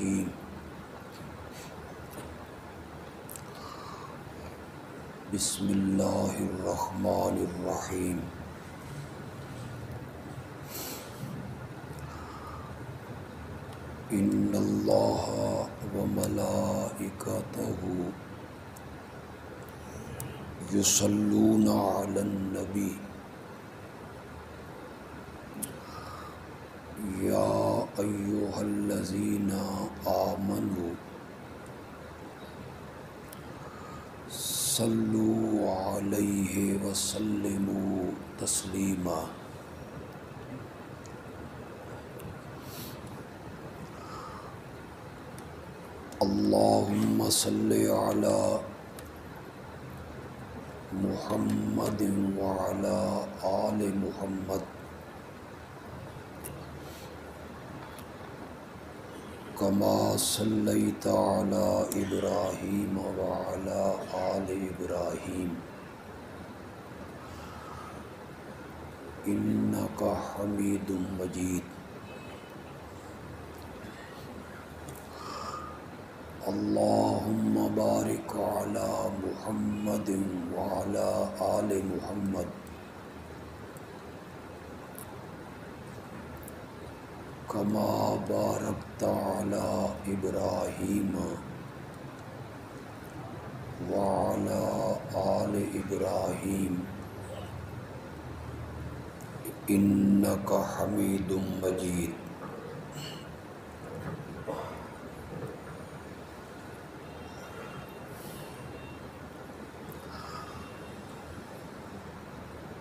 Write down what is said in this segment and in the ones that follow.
الرجیم بسم اللہ الرحمن الرحیم ان اللہ وملائکتہ یصلون علی النبی یا ایھا الذین آمنوا صلوا علیہ وسلموا تسلیما۔ اللہم صلی علی محمد وعلی آل محمد کما صلیت علی ابراہیم وعلی آل ابراہیم انک حمید مجید۔ اللہم بارک علی محمد وعلی آل محمد کما بارکت علی ابراہیم وعلی آل ابراہیم انک حمید مجید۔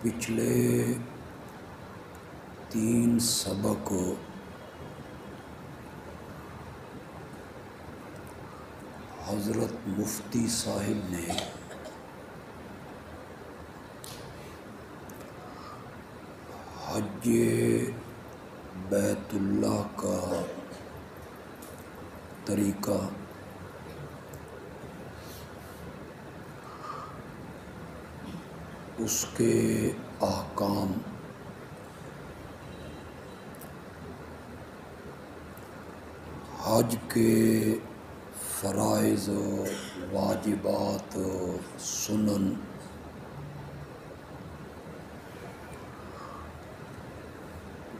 پچھلے 3 سبق حضرت مفتی صاحب نے حج بیت اللہ کا طریقہ اس کے احکام حج کے فرائض واجبات سنن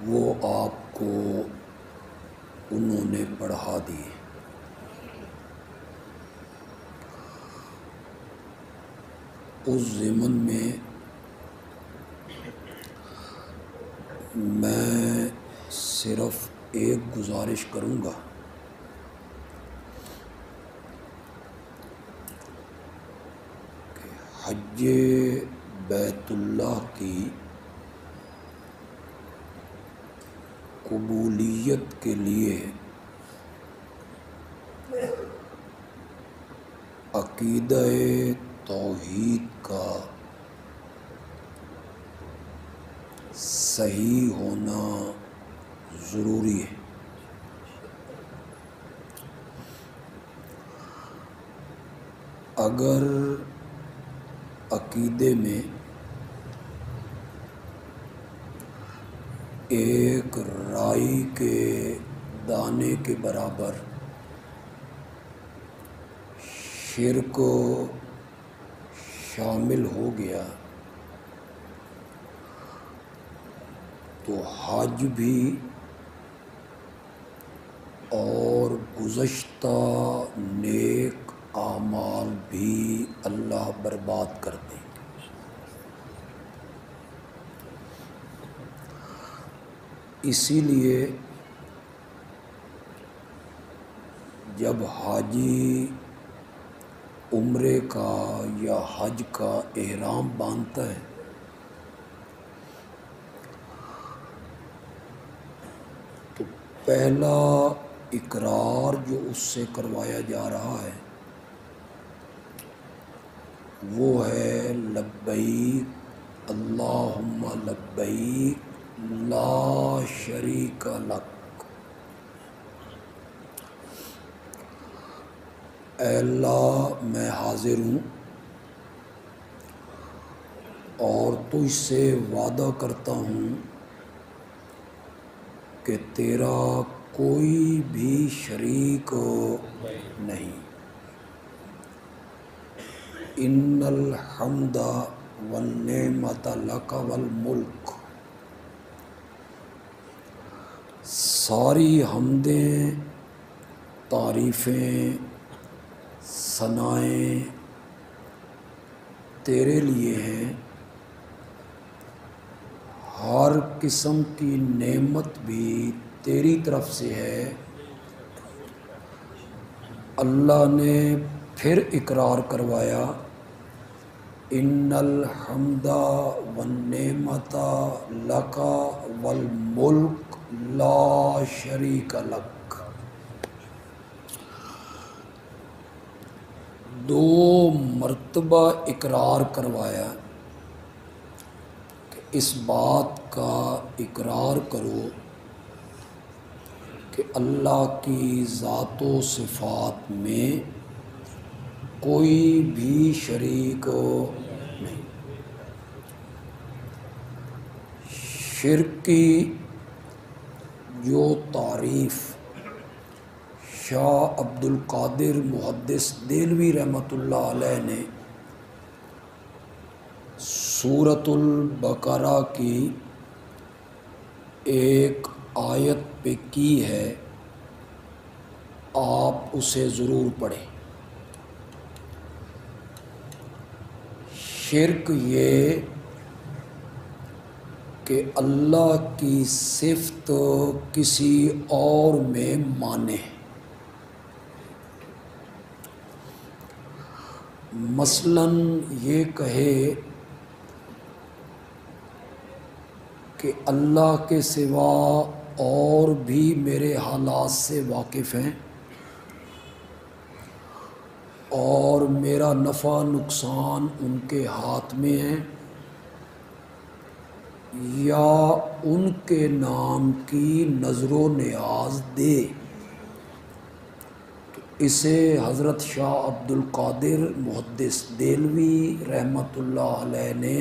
وہ آپ کو انہوں نے پڑھا دیے۔ اس ضمن میں میں صرف ایک گزارش کروں گا کہ حج بیت اللہ کی قبولیت کے لیے عقیدہ توحید کا صحیح ہونا ضروری ہے۔ اگر عقیدے میں ایک رائی کے دانے کے برابر شرک شامل ہو گیا تو حج بھی اور گزشتہ نیک اعمال بھی اللہ برباد کر دیں گے۔ اسی لیے جب حاجی عمرے کا یا حج کا احرام باندھتا ہے تو پہلا اقرار جو اس سے کروایا جا رہا ہے وہ ہے لبیک اللہم لبیک لا شریک لک، اے اللہ میں حاضر ہوں اور تجھ سے وعدہ کرتا ہوں کہ تیرا کوئی بھی شریک نہیں۔ ان الحمد والنعمت لک والملک، ساری حمدیں، تعریفیں، ثنائیں تیرے لیے ہیں، ہر قسم کی نعمت بھی تیری طرف سے ہے۔ اللہ نے پھر اقرار کروایا، ان الحمد والنعمت لک والملک لا شریک لک۔ دو مرتبہ اقرار کروایا کہ اس بات کا اقرار کرو کہ اللہ کی ذات و صفات میں کوئی بھی شریک نہیں۔ شرک کی جو تعریف شاہ عبد القادر محدث دہلوی رحمۃ اللہ علیہ نے سورۃ البقرہ کی ایک آیت پہ کی ہے، آپ اسے ضرور پڑھیں۔ شرک یہ کہ اللہ کی صفت کسی اور میں مانے، مثلاً یہ کہے کہ اللہ کے سوا اور بھی میرے حالات سے واقف ہیں اور میرا نفع نقصان ان کے ہاتھ میں ہے، یا ان کے نام کی نظر و نیاز دے، تو اسے حضرت شاہ عبد القادر محدث دہلوی رحمۃ اللہ علیہ نے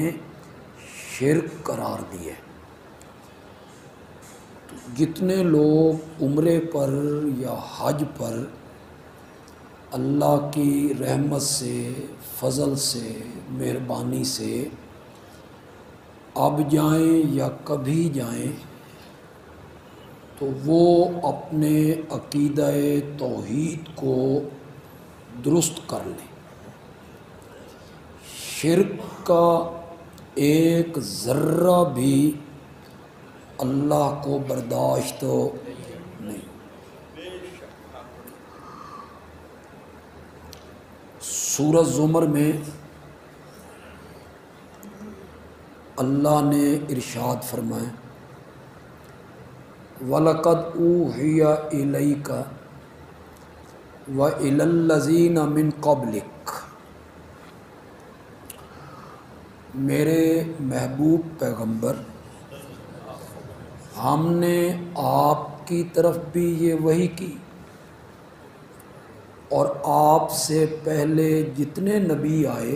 شرک قرار دیا۔ جتنے لوگ عمرے پر یا حج پر اللہ کی رحمت سے، فضل سے، مہربانی سے اب جائیں یا کبھی جائیں تو وہ اپنے عقیدہ توحید کو درست کر لیں۔ شرک کا ایک ذرہ بھی اللہ کو برداشت نہیں۔ سورۃ زمر میں اللہ نے ارشاد فرمایا، وَلَقَدْ أُوحِيَ إِلَيْكَ وَإِلَى الَّذِينَ مِن قَبْلِكَ، میرے محبوب پیغمبر، ہم نے آپ کی طرف بھی یہ وحی کی اور آپ سے پہلے جتنے نبی آئے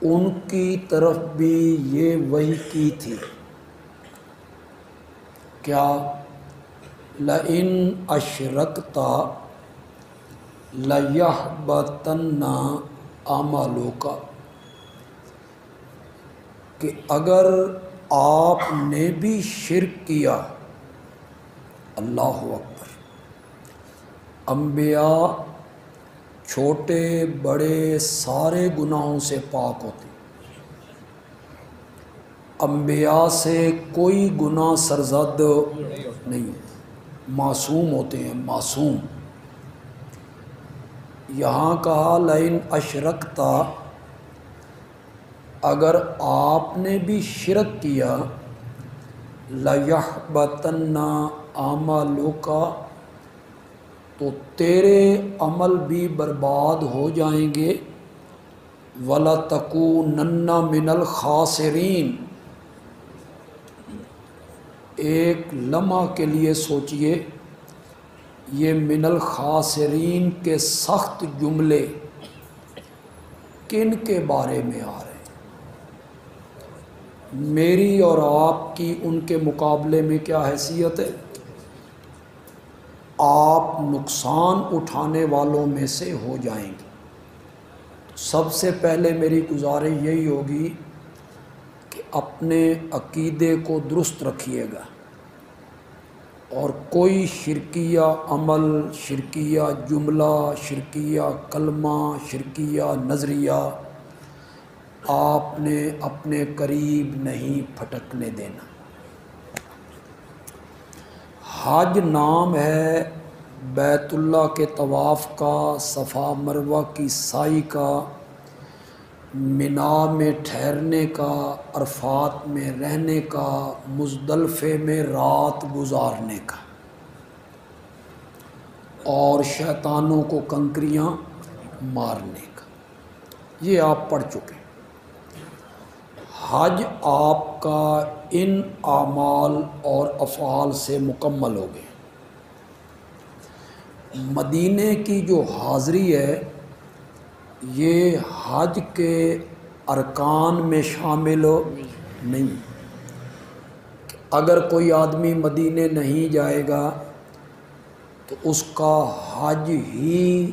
ان کی طرف بھی یہ وحی کی تھی۔ کیا؟ لَإِنْ أَشْرَكْتَ لَيَحْبَطَنَّ عَمَلُكَ، کہ اگر آپ نے بھی شرک کیا، اللہ اکبر، انبیاء چھوٹے بڑے سارے گناہوں سے پاک ہوتے، انبیاء سے کوئی گناہ سرزد نہیں، معصوم ہوتے ہیں، معصوم۔ یہاں کہا لَإِنْ أَشْرَكْتَ، اگر آپ نے بھی شرک کیا، لَيَحْبَطَنَّ عَمَلُكَ، تو تیرے عمل بھی برباد ہو جائیں گے، وَلَتَكُونَنَّ مِنَ الْخَاسِرِينَ۔ ایک لمحہ کے لیے سوچئے، یہ من الخاسرین کے سخت جملے کن کے بارے میں آ رہے ہیں؟ میری اور آپ کی ان کے مقابلے میں کیا حیثیت ہے؟ آپ نقصان اٹھانے والوں میں سے ہو جائیں گے۔ سب سے پہلے میری گزارش یہی ہوگی کہ اپنے عقیدے کو درست رکھیے گا، اور کوئی شرکیہ عمل، شرکیہ جملہ، شرکیہ کلمہ، شرکیہ نظریہ آپ نے اپنے قریب نہیں پھٹکنے دینا۔ حج نام ہے بیت اللہ کے طواف کا، صفا مروہ کی سعی کا، منا میں ٹھہرنے کا، عرفات میں رہنے کا، مزدلفے میں رات گزارنے کا، اور شیطانوں کو کنکریاں مارنے کا۔ یہ آپ پڑھ چکے۔ حج آپ کا ان اعمال اور افعال سے مکمل ہو گئے۔ مدینے کی جو حاضری ہے یہ حج کے ارکان میں شامل نہیں۔ اگر کوئی آدمی مدینے نہیں جائے گا تو اس کا حج ہی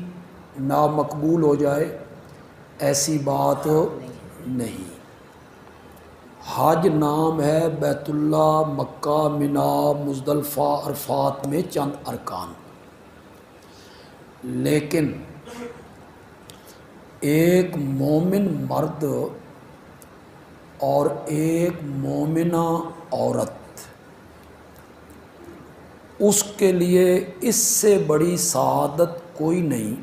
نامقبول ہو جائے، ایسی بات نہیں۔ حج نام ہے بیت اللہ، مکہ، منا، مزدلفہ، عرفات میں چند ارکان، لیکن ایک مومن مرد اور ایک مومنہ عورت، اس کے لیے اس سے بڑی سعادت کوئی نہیں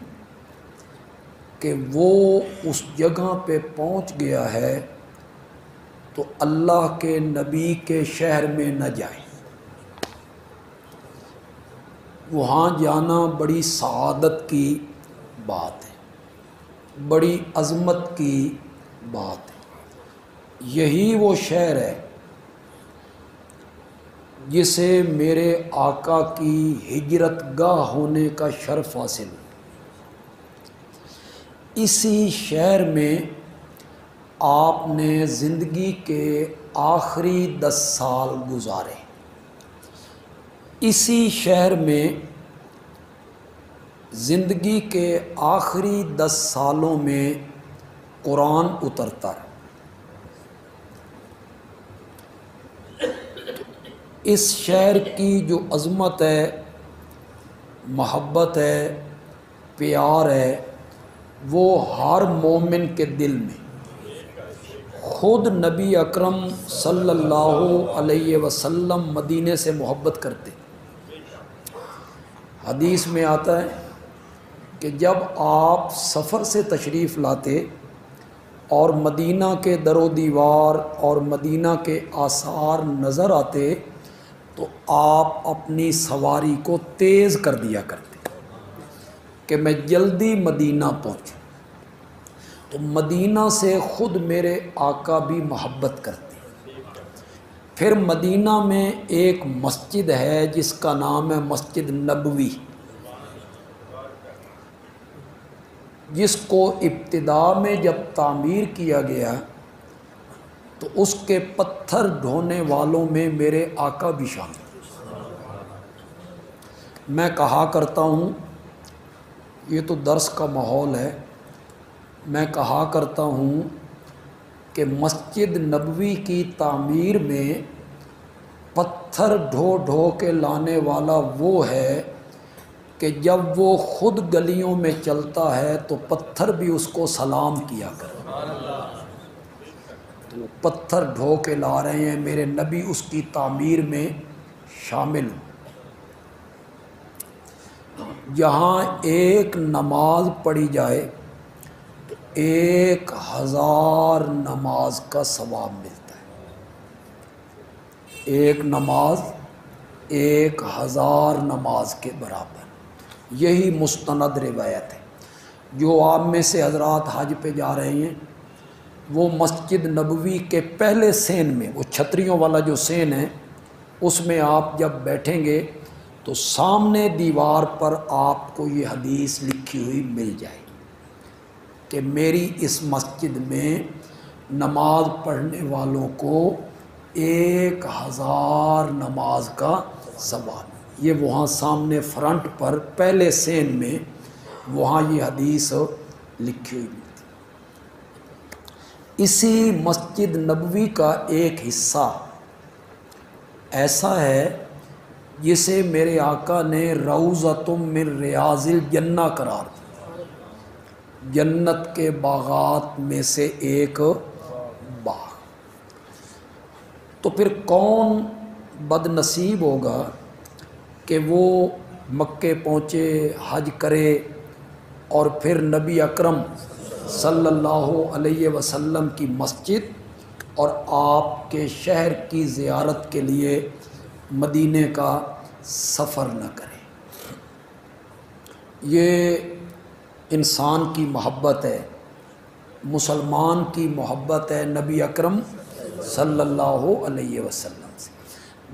کہ وہ اس جگہ پہ پہنچ گیا ہے تو اللہ کے نبی کے شہر میں نہ جائے۔ وہاں جانا بڑی سعادت کی بات ہے، بڑی عظمت کی بات ہے۔ یہی وہ شہر ہے جسے میرے آقا کی ہجرت گاہ ہونے کا شرف حاصل ہے۔ اسی شہر میں آپ نے زندگی کے آخری 10 سال گزارے۔ اسی شہر میں زندگی کے آخری 10 سالوں میں قرآن اترتا ہے۔ اس شہر کی جو عظمت ہے، محبت ہے، پیار ہے، وہ ہر مومن کے دل میں۔ خود نبی اکرم صلی اللہ علیہ وسلم مدینے سے محبت کرتے۔ حدیث میں آتا ہے کہ جب آپ سفر سے تشریف لاتے اور مدینہ کے در و دیوار اور مدینہ کے آثار نظر آتے تو آپ اپنی سواری کو تیز کر دیا کرتے کہ میں جلدی مدینہ پہنچوں۔ تو مدینہ سے خود میرے آقا بھی محبت کرتے۔ پھر مدینہ میں ایک مسجد ہے جس کا نام ہے مسجد نبوی، جس کو ابتدا میں جب تعمیر کیا گیا تو اس کے پتھر ڈھونے والوں میں میرے آقا بھی شامل۔ میں کہا کرتا ہوں، یہ تو درس کا ماحول ہے، میں کہا کرتا ہوں کہ مسجد نبوی کی تعمیر میں پتھر ڈھو ڈھو کے لانے والا وہ ہے کہ جب وہ خود گلیوں میں چلتا ہے تو پتھر بھی اس کو سلام کیا کرتے۔ تو وہ پتھر ڈھو کے لا رہے ہیں، میرے نبی اس کی تعمیر میں شامل ہوں۔ جہاں ایک نماز پڑھی جائے تو 1000 نماز کا ثواب ملتا ہے۔ ایک نماز 1000 نماز کے برابر۔ یہی مستند روایت ہے۔ جو آپ میں سے حضرات حج پہ جا رہے ہیں وہ مسجد نبوی کے پہلے سین میں، وہ چھتریوں والا جو سین ہے، اس میں آپ جب بیٹھیں گے تو سامنے دیوار پر آپ کو یہ حدیث لکھی ہوئی مل جائے گی کہ میری اس مسجد میں نماز پڑھنے والوں کو 1000 نماز کا ثواب۔ یہ وہاں سامنے فرنٹ پر پہلے سین میں وہاں یہ حدیث لکھی ہوئی ملتی۔ اسی مسجد نبوی کا ایک حصہ ایسا ہے جسے میرے آقا نے روضۃ من ریاض الجنہ قرار دیا، جنت کے باغات میں سے ایک باغ۔ تو پھر کون بد نصیب ہوگا کہ وہ مکے پہنچے، حج کرے، اور پھر نبی اکرم صلی اللہ علیہ وسلم کی مسجد اور آپ کے شہر کی زیارت کے لیے مدینے کا سفر نہ کرے۔ یہ انسان کی محبت ہے، مسلمان کی محبت ہے نبی اکرم صلی اللہ علیہ وسلم سے۔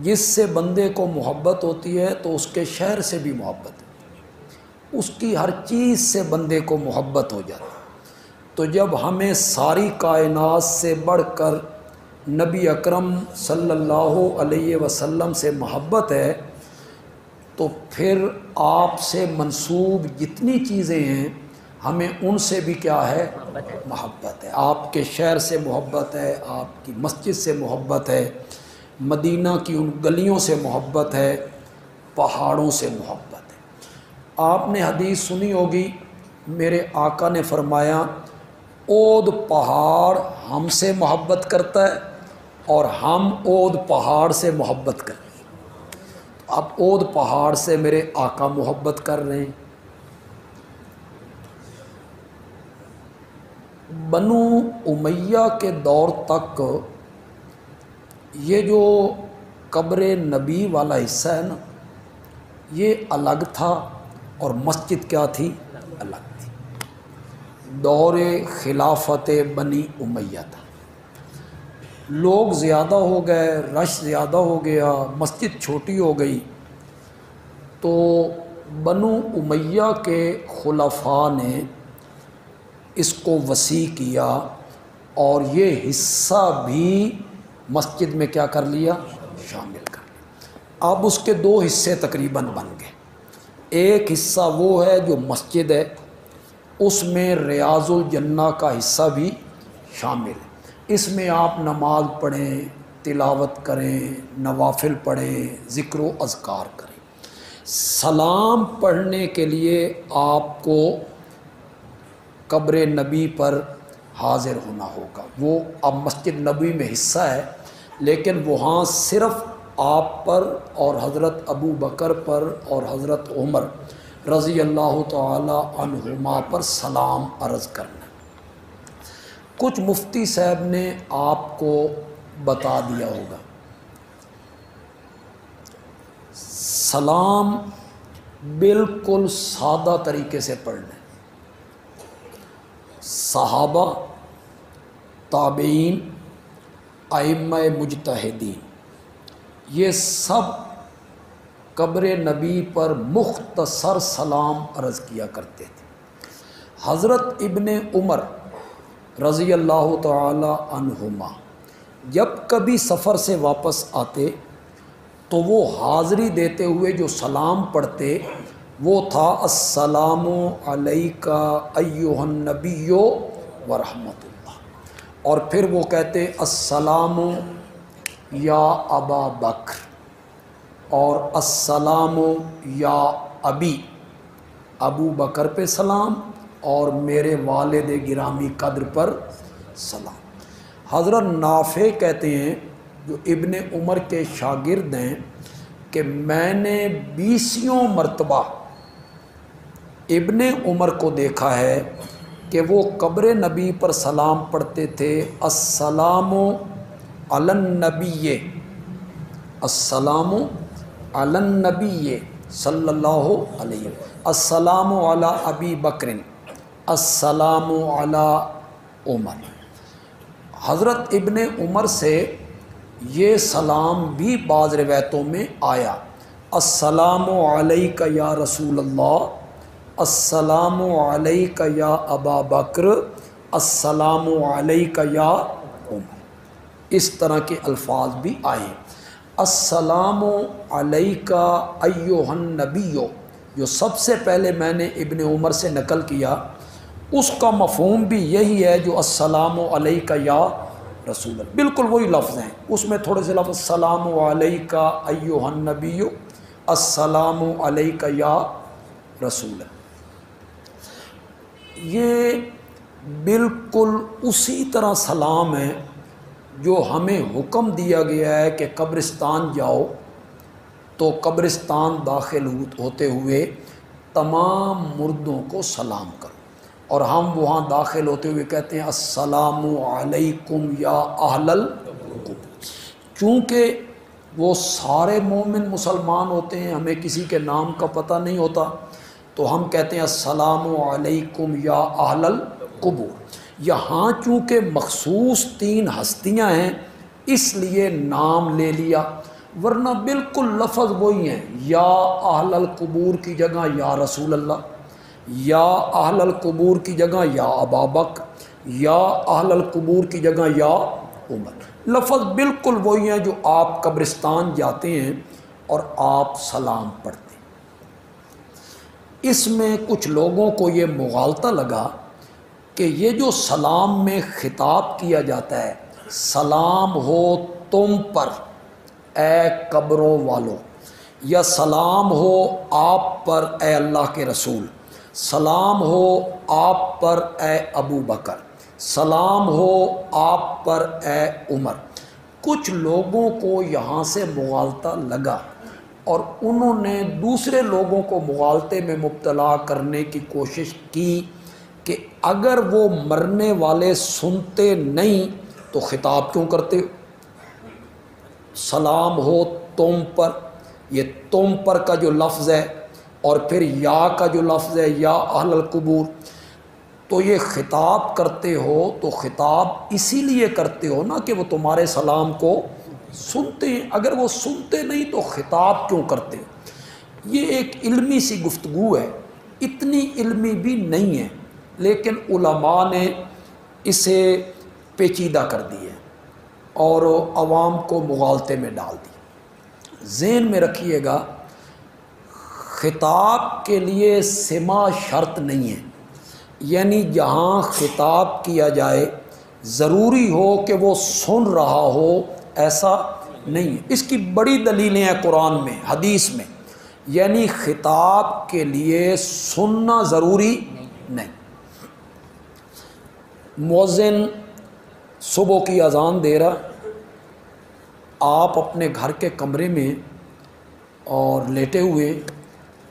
جس سے بندے کو محبت ہوتی ہے تو اس کے شہر سے بھی محبت ہوتی ہے، اس کی ہر چیز سے بندے کو محبت ہو جاتی ہے۔ تو جب ہمیں ساری کائنات سے بڑھ کر نبی اکرم صلی اللہ علیہ وسلم سے محبت ہے، تو پھر آپ سے منسوب جتنی چیزیں ہیں ہمیں ان سے بھی کیا ہے؟ محبت ہے۔ آپ کے شہر سے محبت ہے، آپ کی مسجد سے محبت ہے، مدینہ کی ان گلیوں سے محبت ہے، پہاڑوں سے محبت ہے۔ آپ نے حدیث سنی ہوگی، میرے آقا نے فرمایا اود پہاڑ ہم سے محبت کرتا ہے اور ہم اود پہاڑ سے محبت کرتے ہیں۔ اب اود پہاڑ سے میرے آقا محبت کر رہے ہیں۔ بنو امیہ کے دور تک یہ جو قبر نبی والا حصہ ہے نا، یہ الگ تھا اور مسجد کیا تھی؟ الگ تھی۔ دور خلافت بنی امیہ تھا، لوگ زیادہ ہو گئے، رش زیادہ ہو گیا، مسجد چھوٹی ہو گئی، تو بنو امیہ کے خلفاء نے اس کو وسیع کیا اور یہ حصہ بھی مسجد میں کیا کر لیا؟ شامل کر لیا۔ اب اس کے دو حصے تقریباً بن گئے۔ ایک حصہ وہ ہے جو مسجد ہے، اس میں ریاض الجنہ کا حصہ بھی شامل ہے۔ اس میں آپ نماز پڑھیں، تلاوت کریں، نوافل پڑھیں، ذکر و اذکار کریں۔ سلام پڑھنے کے لیے آپ کو قبر نبی پر حاضر ہونا ہوگا۔ وہ اب مسجد نبی میں حصہ ہے، لیکن وہاں صرف آپ پر اور حضرت ابو بکر پر اور حضرت عمر رضی اللہ تعالی عنہما پر سلام عرض کرنا۔ کچھ مفتی صاحب نے آپ کو بتا دیا ہوگا، سلام بالکل سادہ طریقے سے پڑھنا ہے۔ صحابہ، تابعین، ائمہ مجتہدین، یہ سب قبر نبی پر مختصر سلام عرض کیا کرتے تھے۔ حضرت ابن عمر رضی اللہ تعالی عنہما جب کبھی سفر سے واپس آتے تو وہ حاضری دیتے ہوئے جو سلام پڑھتے وہ تھا السلام علیک ایھا النبی ورحمۃ اللہ، اور پھر وہ کہتے السلام یا ابا بکر اور السلام یا ابی، ابو بکر پہ سلام اور میرے والد گرامی قدر پر سلام۔ حضرت نافع کہتے ہیں جو ابن عمر کے شاگرد ہیں کہ میں نے 20 مرتبہ ابن عمر کو دیکھا ہے کہ وہ قبر نبی پر سلام پڑھتے تھے السلام علی النبی، السلام علی النبی صلی اللہ علیہ وسلم، السلام علی ابی بکر، السلام علی عمر۔ حضرت ابن عمر سے یہ سلام بھی بعض روایتوں میں آیا السلام علیک یا رسول اللہ، السلام علیک یا ابا بکر، السلام علیک یا عمر، اس طرح کے الفاظ بھی آئے۔ السلام علیکا ایھا النبی، جو سب سے پہلے میں نے ابن عمر سے نقل کیا، اس کا مفہوم بھی یہی ہے جو السلام علیکا یا رسول اللہ، بالکل وہی لفظ ہیں، اس میں تھوڑے سے لفظ السلام علیکا ایھا النبی، السلام علیکا یا رسول اللہ، یہ بالکل اسی طرح سلام ہے جو ہمیں حکم دیا گیا ہے کہ قبرستان جاؤ تو قبرستان داخل ہوتے ہوئے تمام مردوں کو سلام کرو، اور ہم وہاں داخل ہوتے ہوئے کہتے ہیں السلام علیکم یا اہل القبور، چونکہ وہ سارے مومن مسلمان ہوتے ہیں، ہمیں کسی کے نام کا پتہ نہیں ہوتا، تو ہم کہتے ہیں السلام علیکم یا اہل القبور۔ یہاں چونکہ مخصوص 3 ہستیاں ہیں اس لیے نام لے لیا، ورنہ بالکل لفظ وہی ہیں، یا اہل القبور کی جگہ یا رسول اللہ، یا اہل القبور کی جگہ یا ابا بکر، یا اہل القبور کی جگہ یا عمر، لفظ بالکل وہی ہیں جو آپ قبرستان جاتے ہیں اور آپ سلام پڑھتے ہیں۔ اس میں کچھ لوگوں کو یہ مغالطہ لگا کہ یہ جو سلام میں خطاب کیا جاتا ہے، سلام ہو تم پر اے قبروں والو، یا سلام ہو آپ پر اے اللہ کے رسول، سلام ہو آپ پر اے ابو بکر، سلام ہو آپ پر اے عمر، کچھ لوگوں کو یہاں سے مغالطہ لگا اور انہوں نے دوسرے لوگوں کو مغالطے میں مبتلا کرنے کی کوشش کی کہ اگر وہ مرنے والے سنتے نہیں تو خطاب کیوں کرتے ہو؟ سلام ہو تم پر، یہ تم پر کا جو لفظ ہے اور پھر یا کا جو لفظ ہے یا اہل القبور، تو یہ خطاب کرتے ہو تو خطاب اسی لیے کرتے ہو نا کہ وہ تمہارے سلام کو سنتے ہیں، اگر وہ سنتے نہیں تو خطاب کیوں کرتے؟ یہ ایک علمی سی گفتگو ہے، اتنی علمی بھی نہیں ہے، لیکن علماء نے اسے پیچیدہ کر دی ہے اور عوام کو مغالطے میں ڈال دی۔ ذہن میں رکھیے گا، خطاب کے لیے سماع شرط نہیں ہے، یعنی جہاں خطاب کیا جائے ضروری ہو کہ وہ سن رہا ہو، ایسا نہیں ہے۔ اس کی بڑی دلیلیں ہیں قرآن میں، حدیث میں، یعنی خطاب کے لیے سننا ضروری نہیں۔ مؤذن صبح کی اذان دے رہا، آپ اپنے گھر کے کمرے میں اور لیٹے ہوئے،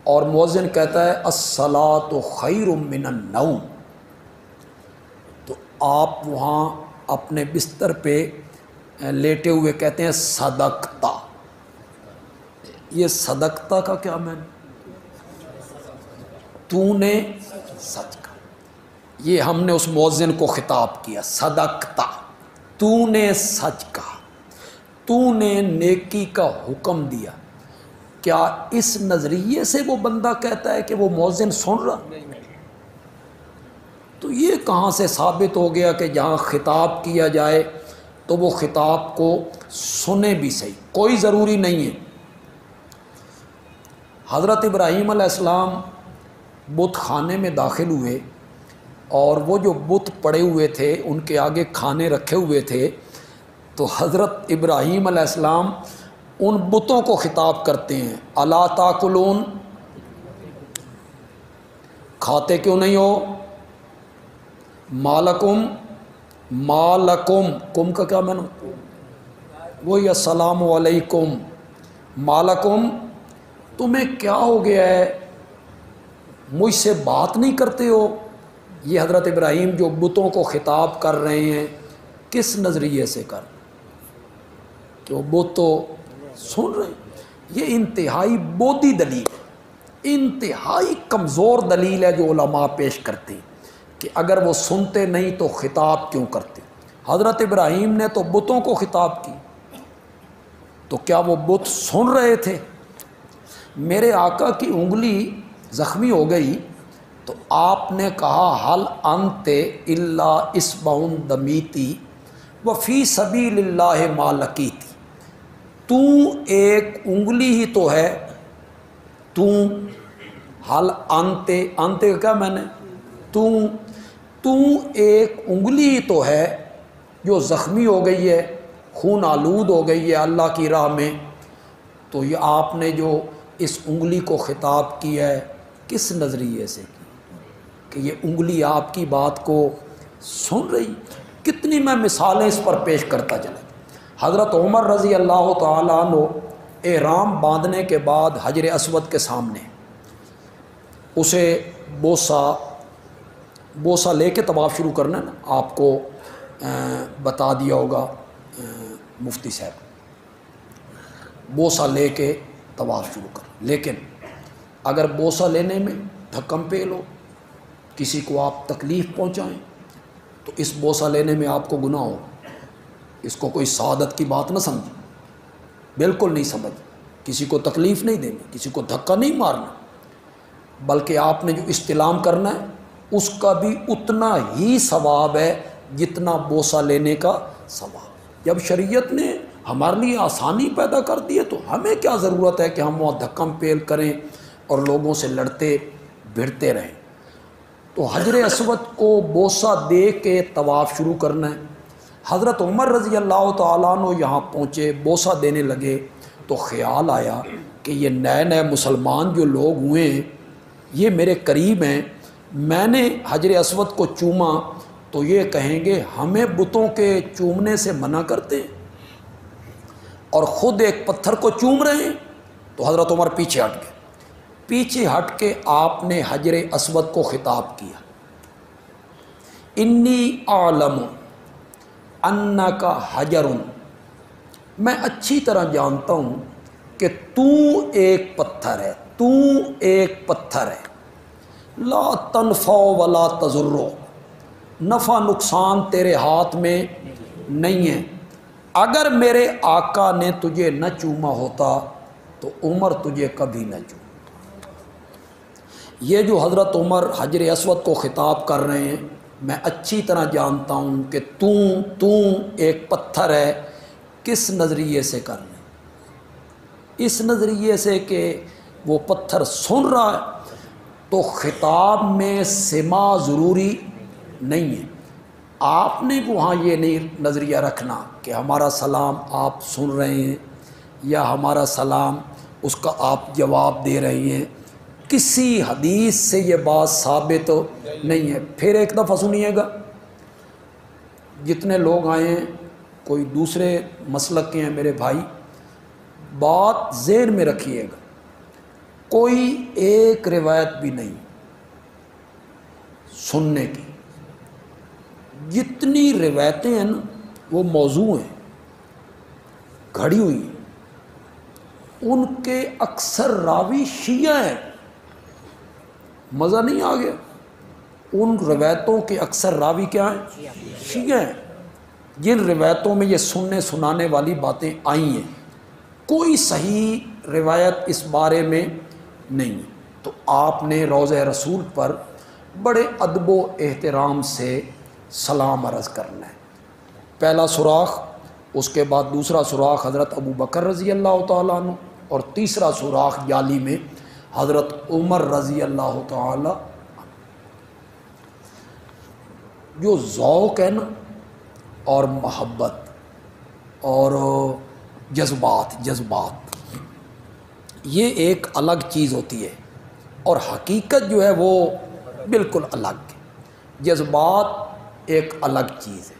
اور مؤذن کہتا ہے الصلاۃ خیر من النوم، تو آپ وہاں اپنے بستر پہ لیٹے ہوئے کہتے ہیں صدقتا۔ یہ صدقتا کا کیا معنی؟ تو نے سچ کہا، یہ ہم نے اس مؤذن کو خطاب کیا، صدقتا، تو نے سچ کہا، تو نے نیکی کا حکم دیا۔ کیا اس نظریے سے وہ بندہ کہتا ہے کہ وہ مؤذن سن رہا؟ تو یہ کہاں سے ثابت ہو گیا کہ جہاں خطاب کیا جائے تو وہ خطاب کو سنے بھی صحیح؟ کوئی ضروری نہیں ہے۔ حضرت ابراہیم علیہ السلام بت خانے میں داخل ہوئے اور وہ جو بت پڑے ہوئے تھے ان کے آگے کھانے رکھے ہوئے تھے، تو حضرت ابراہیم علیہ السلام ان بتوں کو خطاب کرتے ہیں الا تاکلون، کھاتے کیوں نہیں ہو؟ مالکم، مالکم، کم کا کیا معنی؟ وہی السلام علیکم، مالکم، تمہیں کیا ہو گیا ہے، مجھ سے بات نہیں کرتے ہو؟ یہ حضرت ابراہیم جو بتوں کو خطاب کر رہے ہیں کس نظریے سے کر، کہ وہ بت تو سن رہے ہیں؟ یہ انتہائی بودی دلیل ہے، انتہائی کمزور دلیل ہے جو علماء پیش کرتے ہیں کہ اگر وہ سنتے نہیں تو خطاب کیوں کرتے؟ حضرت ابراہیم نے تو بتوں کو خطاب کی، تو کیا وہ بت سن رہے تھے؟ میرے آقا کی انگلی زخمی ہو گئی تو آپ نے کہا حل انت الا اصبع دمیتی وفی سبیل اللہ ما لقیتی، تو ایک انگلی ہی تو ہے، تو حل انتے، انتے کا کیا میں نے، تو ایک انگلی ہی تو ہے جو زخمی ہو گئی ہے، خون آلود ہو گئی ہے اللہ کی راہ میں. تو یہ آپ نے جو اس انگلی کو خطاب کیا ہے کس نظریے سے کی کہ یہ انگلی آپ کی بات کو سن رہی؟ کتنی میں مثالیں اس پر پیش کرتا چلا. حضرت عمر رضی اللہ تعالیٰ عنہ احرام باندھنے کے بعد حجر اسود کے سامنے اسے بوسہ لے کے طواف شروع کرنا ہے نا، آپ کو بتا دیا ہوگا مفتی صاحب، بوسہ لے کے طواف شروع کر. لیکن اگر بوسہ لینے میں دھکم پیل ہو، کسی کو آپ تکلیف پہنچائیں، تو اس بوسہ لینے میں آپ کو گناہ ہو. اس کو کوئی سعادت کی بات نہ سمجھ، بالکل نہیں سمجھ. کسی کو تکلیف نہیں دینی، کسی کو دھکا نہیں مارنا، بلکہ آپ نے جو استلام کرنا ہے اس کا بھی اتنا ہی ثواب ہے جتنا بوسہ لینے کا ثواب. جب شریعت نے ہمارے لیے آسانی پیدا کر دی ہے تو ہمیں کیا ضرورت ہے کہ ہم وہاں دھکم پیل کریں اور لوگوں سے لڑتے بھڑتے رہیں. تو حجر اسود کو بوسہ دے کے طواف شروع کرنا ہے. حضرت عمر رضی اللہ تعالیٰ عنہ یہاں پہنچے، بوسہ دینے لگے تو خیال آیا کہ یہ نئے نئے مسلمان جو لوگ ہوئے ہیں یہ میرے قریب ہیں، میں نے حجر اسود کو چوما تو یہ کہیں گے ہمیں بتوں کے چومنے سے منع کرتے ہیں اور خود ایک پتھر کو چوم رہے ہیں. تو حضرت عمر پیچھے ہٹ گئے. پیچھے ہٹ کے آپ نے حجر اسود کو خطاب کیا، انی اعلم انک حجر، میں اچھی طرح جانتا ہوں کہ تو ایک پتھر ہے، تو ایک پتھر ہے. لا تنفع ولا تضر، نفع نقصان تیرے ہاتھ میں نہیں ہے. اگر میرے آقا نے تجھے نہ چوما ہوتا تو عمر تجھے کبھی نہ چوما. یہ جو حضرت عمر حجر اسود کو خطاب کر رہے ہیں، میں اچھی طرح جانتا ہوں کہ تو ایک پتھر ہے. کس نظریے سے کر رہے ہیں؟ اس نظریے سے کہ وہ پتھر سن رہا ہے تو خطاب میں سما ضروری نہیں ہے. آپ نے وہاں یہ نہیں نظریہ رکھنا کہ ہمارا سلام آپ سن رہے ہیں یا ہمارا سلام اس کا آپ جواب دے رہے ہیں. کسی حدیث سے یہ بات ثابت نہیں ہے. پھر ایک دفعہ سنیے گا، جتنے لوگ آئے ہیں کوئی دوسرے مسلک کے ہیں میرے بھائی، بات ذہن میں رکھیے گا، کوئی ایک روایت بھی نہیں سننے کی. جتنی روایتیں ہیں نا وہ موضوع ہیں، گھڑی ہوئی ہیں. ان کے اکثر راوی شیعہ ہیں. مزہ نہیں آ گیا؟ ان روایتوں کے اکثر راوی کیا ہیں؟ شیعہ ہیں. جن روایتوں میں یہ سننے سنانے والی باتیں آئی ہیں کوئی صحیح روایت اس بارے میں نہیں. تو آپ نے روضہ رسول پر بڑے ادب و احترام سے سلام عرض کرنا ہے. پہلا سوراخ، اس کے بعد دوسرا سوراخ حضرت ابو بکر رضی اللہ تعالیٰ عنہ، اور تیسرا سوراخ جالی میں حضرت عمر رضی اللہ تعالیٰ. جو ذوق ہے نا اور محبت اور جذبات یہ ایک الگ چیز ہوتی ہے، اور حقیقت جو ہے وہ بالکل الگ ہے. جذبات ایک الگ چیز ہے،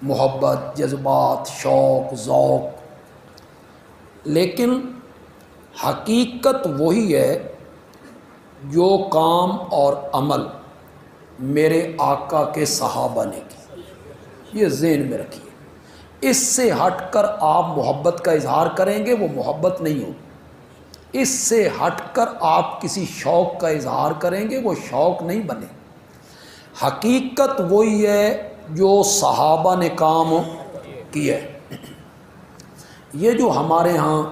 محبت، جذبات، شوق، ذوق. لیکن حقیقت وہی ہے جو کام اور عمل میرے آقا کے صحابہ نے کی. یہ ذہن میں رکھیے. اس سے ہٹ کر آپ محبت کا اظہار کریں گے وہ محبت نہیں ہوگی. اس سے ہٹ کر آپ کسی شوق کا اظہار کریں گے وہ شوق نہیں بنے. حقیقت وہی ہے جو صحابہ نے کام کیا ہے. یہ جو ہمارے ہاں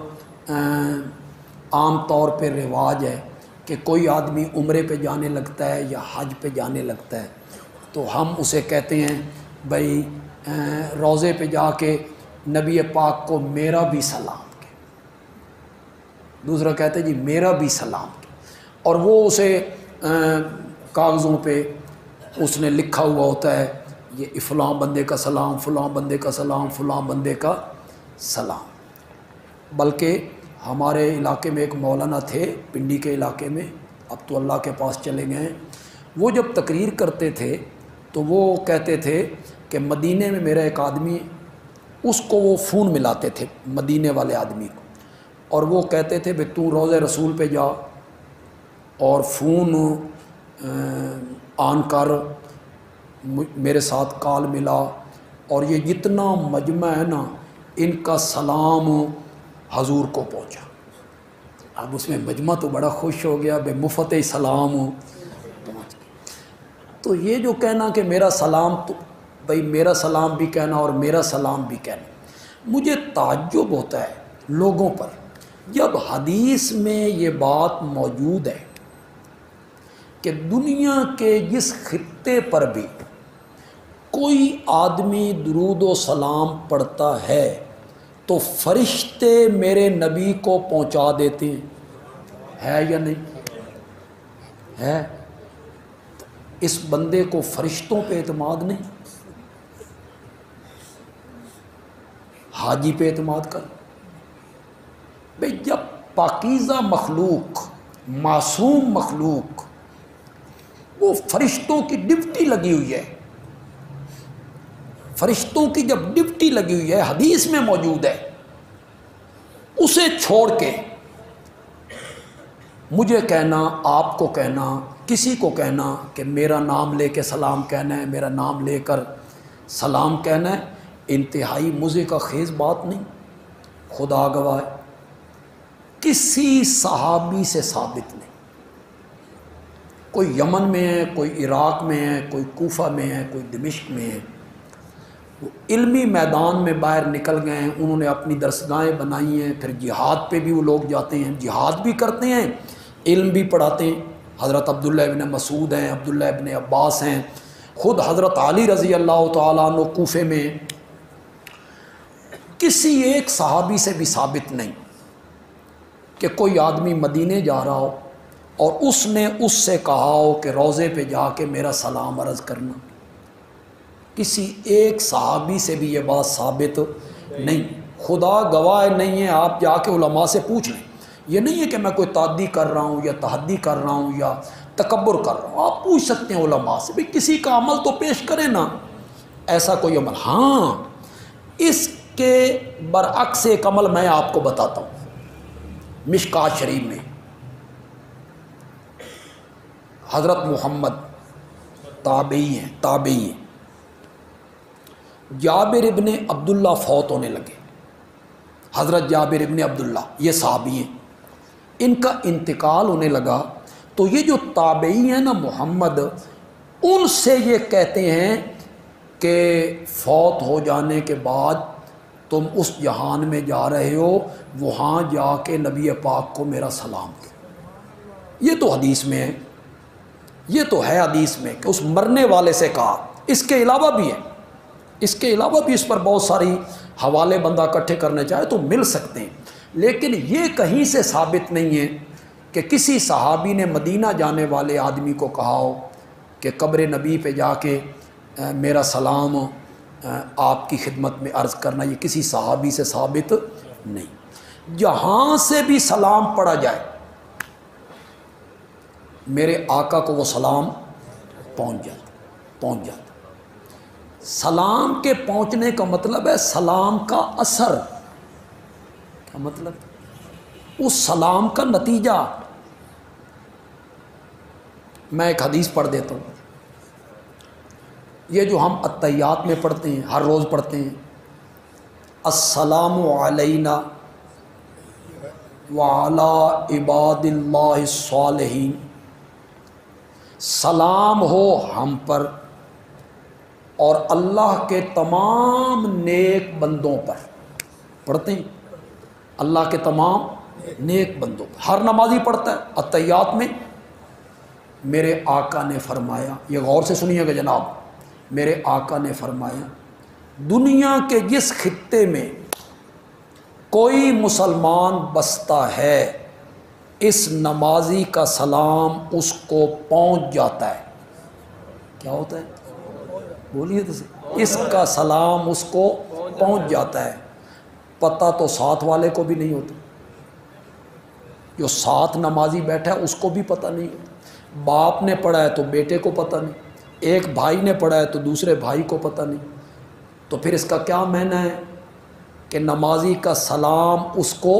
عام طور پہ رواج ہے کہ کوئی آدمی عمرے پہ جانے لگتا ہے یا حج پہ جانے لگتا ہے تو ہم اسے کہتے ہیں بھائی روضے پہ جا کے نبی پاک کو میرا بھی سلام. دوسرا کہتے جی میرا بھی سلام، اور وہ اسے کاغذوں پہ اس نے لکھا ہوا ہوتا ہے یہ فلاں بندے کا سلام، فلاں بندے کا سلام، فلاں بندے کا سلام۔ بلکہ ہمارے علاقے میں ایک مولانا تھے پنڈی کے علاقے میں، اب تو اللہ کے پاس چلے گئے ہیں، وہ جب تقریر کرتے تھے تو وہ کہتے تھے کہ مدینے میں میرا ایک آدمی، اس کو وہ فون ملاتے تھے مدینے والے آدمی کو، اور وہ کہتے تھے بھئی تو روضہ رسول پہ جا اور فون آن کر میرے ساتھ کال ملا، اور یہ جتنا مجمع ہے نا ان کا سلام حضور کو پہنچا۔ اب اس میں مجمع تو بڑا خوش ہو گیا، بے مفت سلام پہنچ گیا۔ تو یہ جو کہنا کہ میرا سلام، تو بھئی میرا سلام بھی کہنا اور میرا سلام بھی کہنا، مجھے تعجب ہوتا ہے لوگوں پر جب حدیث میں یہ بات موجود ہے کہ دنیا کے جس خطے پر بھی کوئی آدمی درود و سلام پڑھتا ہے تو فرشتے میرے نبی کو پہنچا دیتے ہیں، ہے یا نہیں ہے؟ اس بندے کو فرشتوں پہ اعتماد نہیں، حاجی پہ اعتماد کر۔ بھئی جب پاکیزہ مخلوق، معصوم مخلوق، وہ فرشتوں کی ڈیوٹی لگی ہوئی ہے، فرشتوں کی جب ڈیوٹی لگی ہوئی ہے، حدیث میں موجود ہے، اسے چھوڑ کے مجھے کہنا، آپ کو کہنا، کسی کو کہنا کہ میرا نام لے کے سلام کہنا ہے، میرا نام لے کر سلام کہنا ہے، انتہائی مزے کا خیز بات نہیں۔ خدا گواہ ہے کسی صحابی سے ثابت نہیں، کوئی یمن میں ہے، کوئی عراق میں ہے، کوئی کوفہ میں ہے، کوئی دمشق میں ہے، وہ علمی میدان میں باہر نکل گئے ہیں، انہوں نے اپنی درسگاہیں بنائی ہیں، پھر جہاد پہ بھی وہ لوگ جاتے ہیں، جہاد بھی کرتے ہیں، علم بھی پڑھاتے ہیں۔ حضرت عبداللہ ابن مسعود ہیں، عبداللہ ابن عباس ہیں، خود حضرت علی رضی اللہ تعالیٰ عنہ کوفے میں، کسی ایک صحابی سے بھی ثابت نہیں کہ کوئی آدمی مدینے جا رہا ہو اور اس نے اس سے کہا ہو کہ روضے پہ جا کے میرا سلام عرض کرنا۔ کسی ایک صحابی سے بھی یہ بات ثابت نہیں، خدا گواہ نہیں ہے، آپ جا کے علماء سے پوچھ لیں۔ یہ نہیں ہے کہ میں کوئی تعدی کر رہا ہوں یا تحدی کر رہا ہوں یا تکبر کر رہا ہوں، آپ پوچھ سکتے ہیں علماء سے، بھی کسی کا عمل تو پیش کریں نا، ایسا کوئی عمل۔ ہاں، اس کے برعکس ایک عمل میں آپ کو بتاتا ہوں۔ مشکات شریف میں حضرت محمد تابعی ہیں، جابر ابن عبداللہ فوت ہونے لگے، حضرت جابر ابن عبداللہ یہ صحابی ہیں، ان کا انتقال ہونے لگا، تو یہ جو تابعی ہیں نا محمد، ان سے یہ کہتے ہیں کہ فوت ہو جانے کے بعد تم اس جہان میں جا رہے ہو، وہاں جا کے نبی پاک کو میرا سلام دو۔ یہ تو حدیث میں ہے، یہ تو ہے حدیث میں کہ اس مرنے والے سے کہا۔ اس کے علاوہ بھی ہے، اس کے علاوہ بھی اس پر بہت ساری حوالے بندہ اکٹھے کرنے چاہے تو مل سکتے ہیں، لیکن یہ کہیں سے ثابت نہیں ہے کہ کسی صحابی نے مدینہ جانے والے آدمی کو کہا ہو کہ قبر نبی پہ جا کے میرا سلام آپ کی خدمت میں عرض کرنا، یہ کسی صحابی سے ثابت نہیں۔ جہاں سے بھی سلام پڑھا جائے میرے آقا کو وہ سلام پہنچ جاتا۔ سلام کے پہنچنے کا مطلب ہے سلام کا اثر، کیا مطلب؟ اس سلام کا نتیجہ۔ میں ایک حدیث پڑھ دیتا ہوں، یہ جو ہم التحیات میں پڑھتے ہیں، ہر روز پڑھتے ہیں، السلام علینا وعلی عباد اللہ الصالحین، سلام ہو ہم پر اور اللہ کے تمام نیک بندوں پر۔ پڑھتے ہیں اللہ کے تمام نیک بندوں پر، ہر نمازی پڑھتا ہے التحیات میں۔ میرے آقا نے فرمایا، یہ غور سے سنیے گا جناب، میرے آقا نے فرمایا دنیا کے جس خطے میں کوئی مسلمان بستا ہے اس نمازی کا سلام اس کو پہنچ جاتا ہے. کیا ہوتا ہے؟ بولیے تو صحیح. اس کا سلام اس کو پہنچ جاتا ہے. پتہ تو ساتھ والے کو بھی نہیں ہوتا، جو ساتھ نمازی بیٹھا ہے اس کو بھی پتہ نہیں ہوتا. باپ نے پڑھا ہے تو بیٹے کو پتہ نہیں، ایک بھائی نے پڑھا ہے تو دوسرے بھائی کو پتہ نہیں. تو پھر اس کا کیا معنی ہے کہ نمازی کا سلام اس کو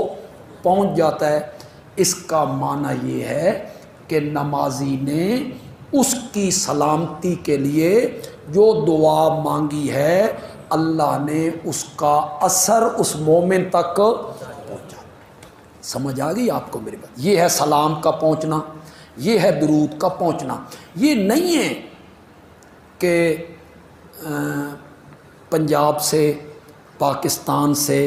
پہنچ جاتا ہے؟ اس کا معنی یہ ہے کہ نمازی نے اس کی سلامتی کے لیے جو دعا مانگی ہے اللہ نے اس کا اثر اس مومن تک پہنچا. سمجھ آ گئی آپ کو میری بات؟ یہ ہے سلام کا پہنچنا، یہ ہے درود کا پہنچنا. یہ نہیں ہے کہ پنجاب سے، پاکستان سے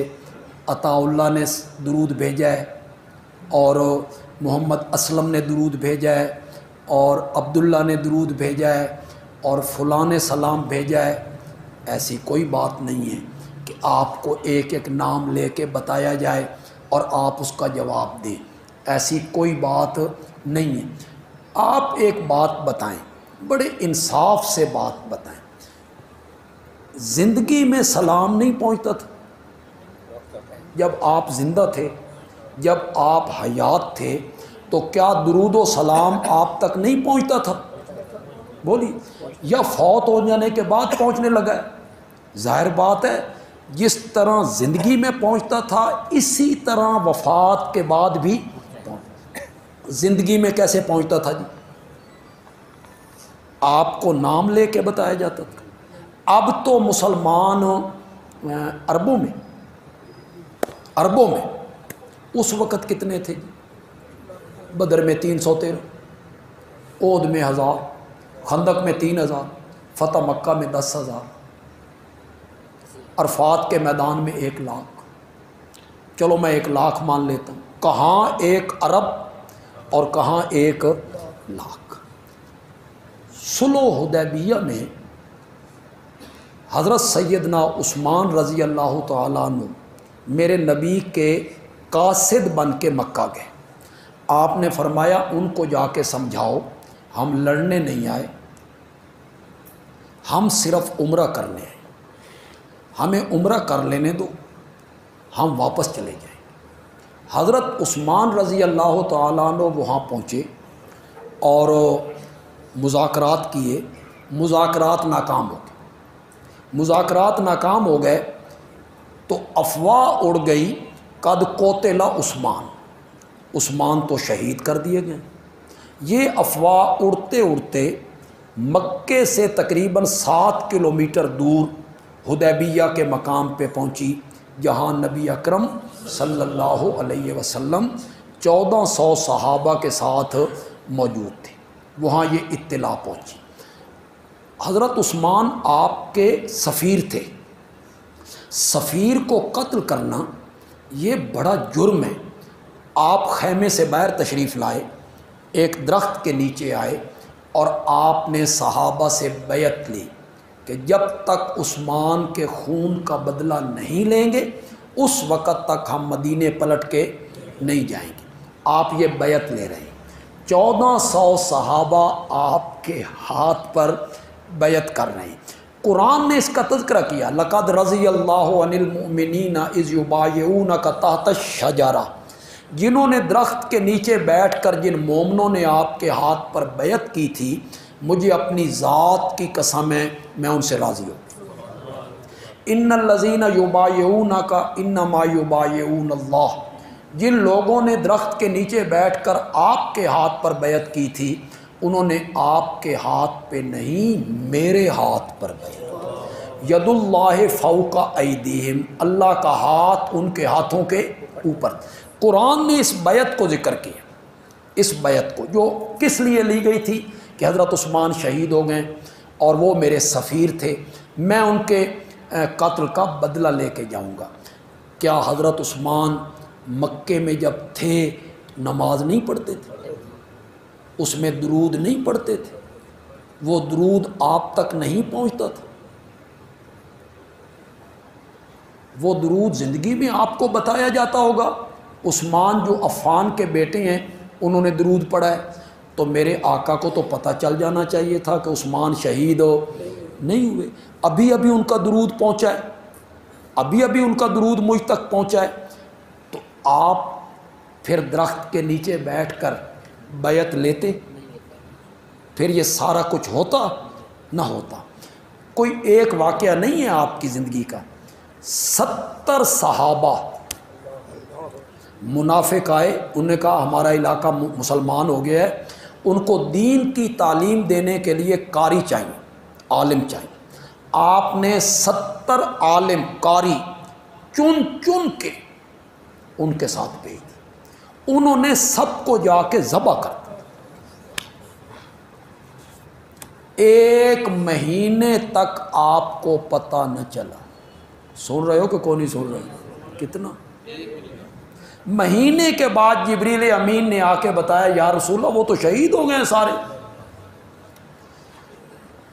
عطا اللہ نے درود بھیجا ہے اور محمد اسلم نے درود بھیجا ہے اور عبداللہ نے درود بھیجا ہے اور فلاں نے سلام بھیجا ہے. ایسی کوئی بات نہیں ہے کہ آپ کو ایک ایک نام لے کے بتایا جائے اور آپ اس کا جواب دیں. ایسی کوئی بات نہیں ہے. آپ ایک بات بتائیں، بڑے انصاف سے بات بتائیں. زندگی میں سلام نہیں پہنچتا تھا؟ جب آپ زندہ تھے، جب آپ حیات تھے تو کیا درود و سلام آپ تک نہیں پہنچتا تھا؟ بولی. یا فوت ہو جانے کے بعد پہنچنے لگا ہے؟ ظاہر بات ہے جس طرح زندگی میں پہنچتا تھا اسی طرح وفات کے بعد بھی زندگی میں کیسے پہنچتا تھا جی؟ آپ کو نام لے کے بتایا جاتا تھا. اب تو مسلمان عربوں میں اس وقت کتنے تھے جی؟ بدر میں 313، احد میں 1000، خندق میں 3000، فتح مکہ میں 10,000، عرفات کے میدان میں 1,00,000. چلو میں 1,00,000 مان لیتا ہوں. کہاں ایک ارب اور کہاں 1,00,000. صلح حدیبیہ میں حضرت سیدنا عثمان رضی اللہ تعالیٰ عنہ میرے نبی کے قاصد بن کے مکہ گئے. آپ نے فرمایا ان کو جا کے سمجھاؤ ہم لڑنے نہیں آئے، ہم صرف عمرہ کرنے آئے، ہمیں عمرہ کر لینے دو، ہم واپس چلے جائیں. حضرت عثمان رضی اللہ تعالیٰ عنہ وہاں پہنچے اور مذاکرات کیے. مذاکرات ناکام ہو گئے. مذاکرات ناکام ہو گئے تو افواہ اڑ گئی قد قتل عثمان تو شہید کر دیے گئے. یہ افواہ اڑتے اڑتے مکے سے تقریباً 7 کلومیٹر دور حدیبیہ کے مقام پہ پہنچی جہاں نبی اکرم صلی اللہ علیہ وسلم 1400 صحابہ کے ساتھ موجود تھے. وہاں یہ اطلاع پہنچی. حضرت عثمان آپ کے سفیر تھے. سفیر کو قتل کرنا یہ بڑا جرم ہے. آپ خیمے سے باہر تشریف لائے، ایک درخت کے نیچے آئے اور آپ نے صحابہ سے بیعت لی کہ جب تک عثمان کے خون کا بدلہ نہیں لیں گے اس وقت تک ہم مدینے پلٹ کے نہیں جائیں گے. آپ یہ بیعت لے رہے ہیں. 1400 صحابہ آپ کے ہاتھ پر بیعت کر رہے ہیں. قرآن نے اس کا تذکرہ کیا، لقد رضی اللہ عن المؤمنین اذ یبایعونک تحت الشجرہ. جنہوں نے درخت کے نیچے بیٹھ کر جن مومنوں نے آپ کے ہاتھ پر بیعت کی تھی، مجھے اپنی ذات کی قسم ہے میں ان سے راضی ہوں. ان الذین یبایعونک انما یبایعون اللہ. جن لوگوں نے درخت کے نیچے بیٹھ کر آپ کے ہاتھ پر بیعت کی تھی انہوں نے آپ کے ہاتھ پہ نہیں میرے ہاتھ پر بیعت. ید اللہ فوق ایدیہم. اللہ کا ہاتھ ان کے ہاتھوں کے اوپر. قرآن نے اس بیعت کو ذکر کیا. اس بیعت کو جو کس لیے لی گئی تھی کہ حضرت عثمان شہید ہو گئے اور وہ میرے سفیر تھے، میں ان کے قتل کا بدلہ لے کے جاؤں گا. کیا حضرت عثمان مکے میں جب تھے نماز نہیں پڑھتے تھے؟ اس میں درود نہیں پڑھتے تھے؟ وہ درود آپ تک نہیں پہنچتا تھا؟ وہ درود زندگی میں آپ کو بتایا جاتا ہوگا. عثمان جو عفان کے بیٹے ہیں انہوں نے درود پڑھا ہے، تو میرے آقا کو تو پتہ چل جانا چاہیے تھا کہ عثمان شہید نہیں ہوئے۔ ابھی ابھی ان کا درود پہنچا ہے، ابھی ابھی ان کا درود مجھ تک پہنچا ہے، تو آپ پھر درخت کے نیچے بیٹھ کر بیعت لیتے؟ پھر یہ سارا کچھ ہوتا نہ ہوتا۔ کوئی ایک واقعہ نہیں ہے آپ کی زندگی کا، 70 صحابہ منافق آئے، انہوں نے کہا ہمارا علاقہ مسلمان ہو گیا ہے، ان کو دین کی تعلیم دینے کے لیے قاری چاہیے، عالم چاہیے۔ آپ نے 70 عالم قاری چن چن کے ان کے ساتھ بھیج دی، انہوں نے سب کو جا کے ذبح کر دیا۔ 1 مہینے تک آپ کو پتہ نہ چلا۔ سن رہے ہو کہ کون نہیں سن رہے ہو؟ کتنا مہینے کے بعد جبریل امین نے آ کے بتایا یا رسول اللہ وہ تو شہید ہو گئے ہیں سارے۔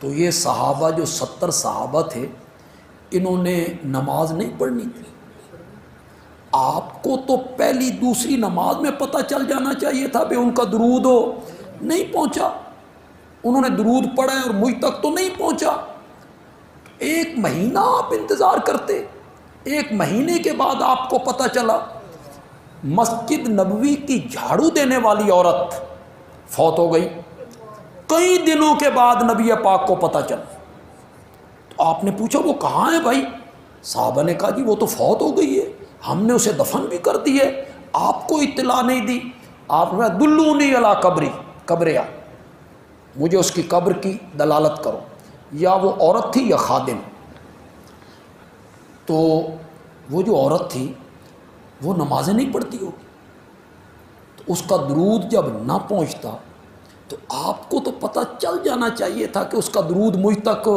تو یہ صحابہ جو 70 صحابہ تھے، انہوں نے نماز نہیں پڑھنی تھی۔ آپ کو تو پہلی دوسری نماز میں پتہ چل جانا چاہیے تھا کہ ان کا درود نہیں پہنچا، انہوں نے درود پڑھا ہے اور مجھ تک تو نہیں پہنچا۔ 1 مہینہ آپ انتظار کرتے، 1 مہینے کے بعد آپ کو پتہ چلا۔ مسجد نبوی کی جھاڑو دینے والی عورت فوت ہو گئی، کئی دنوں کے بعد نبی پاک کو پتہ چلا۔ تو آپ نے پوچھا وہ کہاں ہے بھائی؟ صحابہ نے کہا جی وہ تو فوت ہو گئی ہے، ہم نے اسے دفن بھی کر دی ہے، آپ کو اطلاع نہیں دی۔ آپ نے دلونی علی قبری، قبریا، مجھے اس کی قبر کی دلالت کرو، یا وہ عورت تھی یا خادم۔ تو وہ جو عورت تھی وہ نمازیں نہیں پڑھتی ہوگی، تو اس کا درود جب نہ پہنچتا تو آپ کو تو پتہ چل جانا چاہیے تھا کہ اس کا درود مجھ تک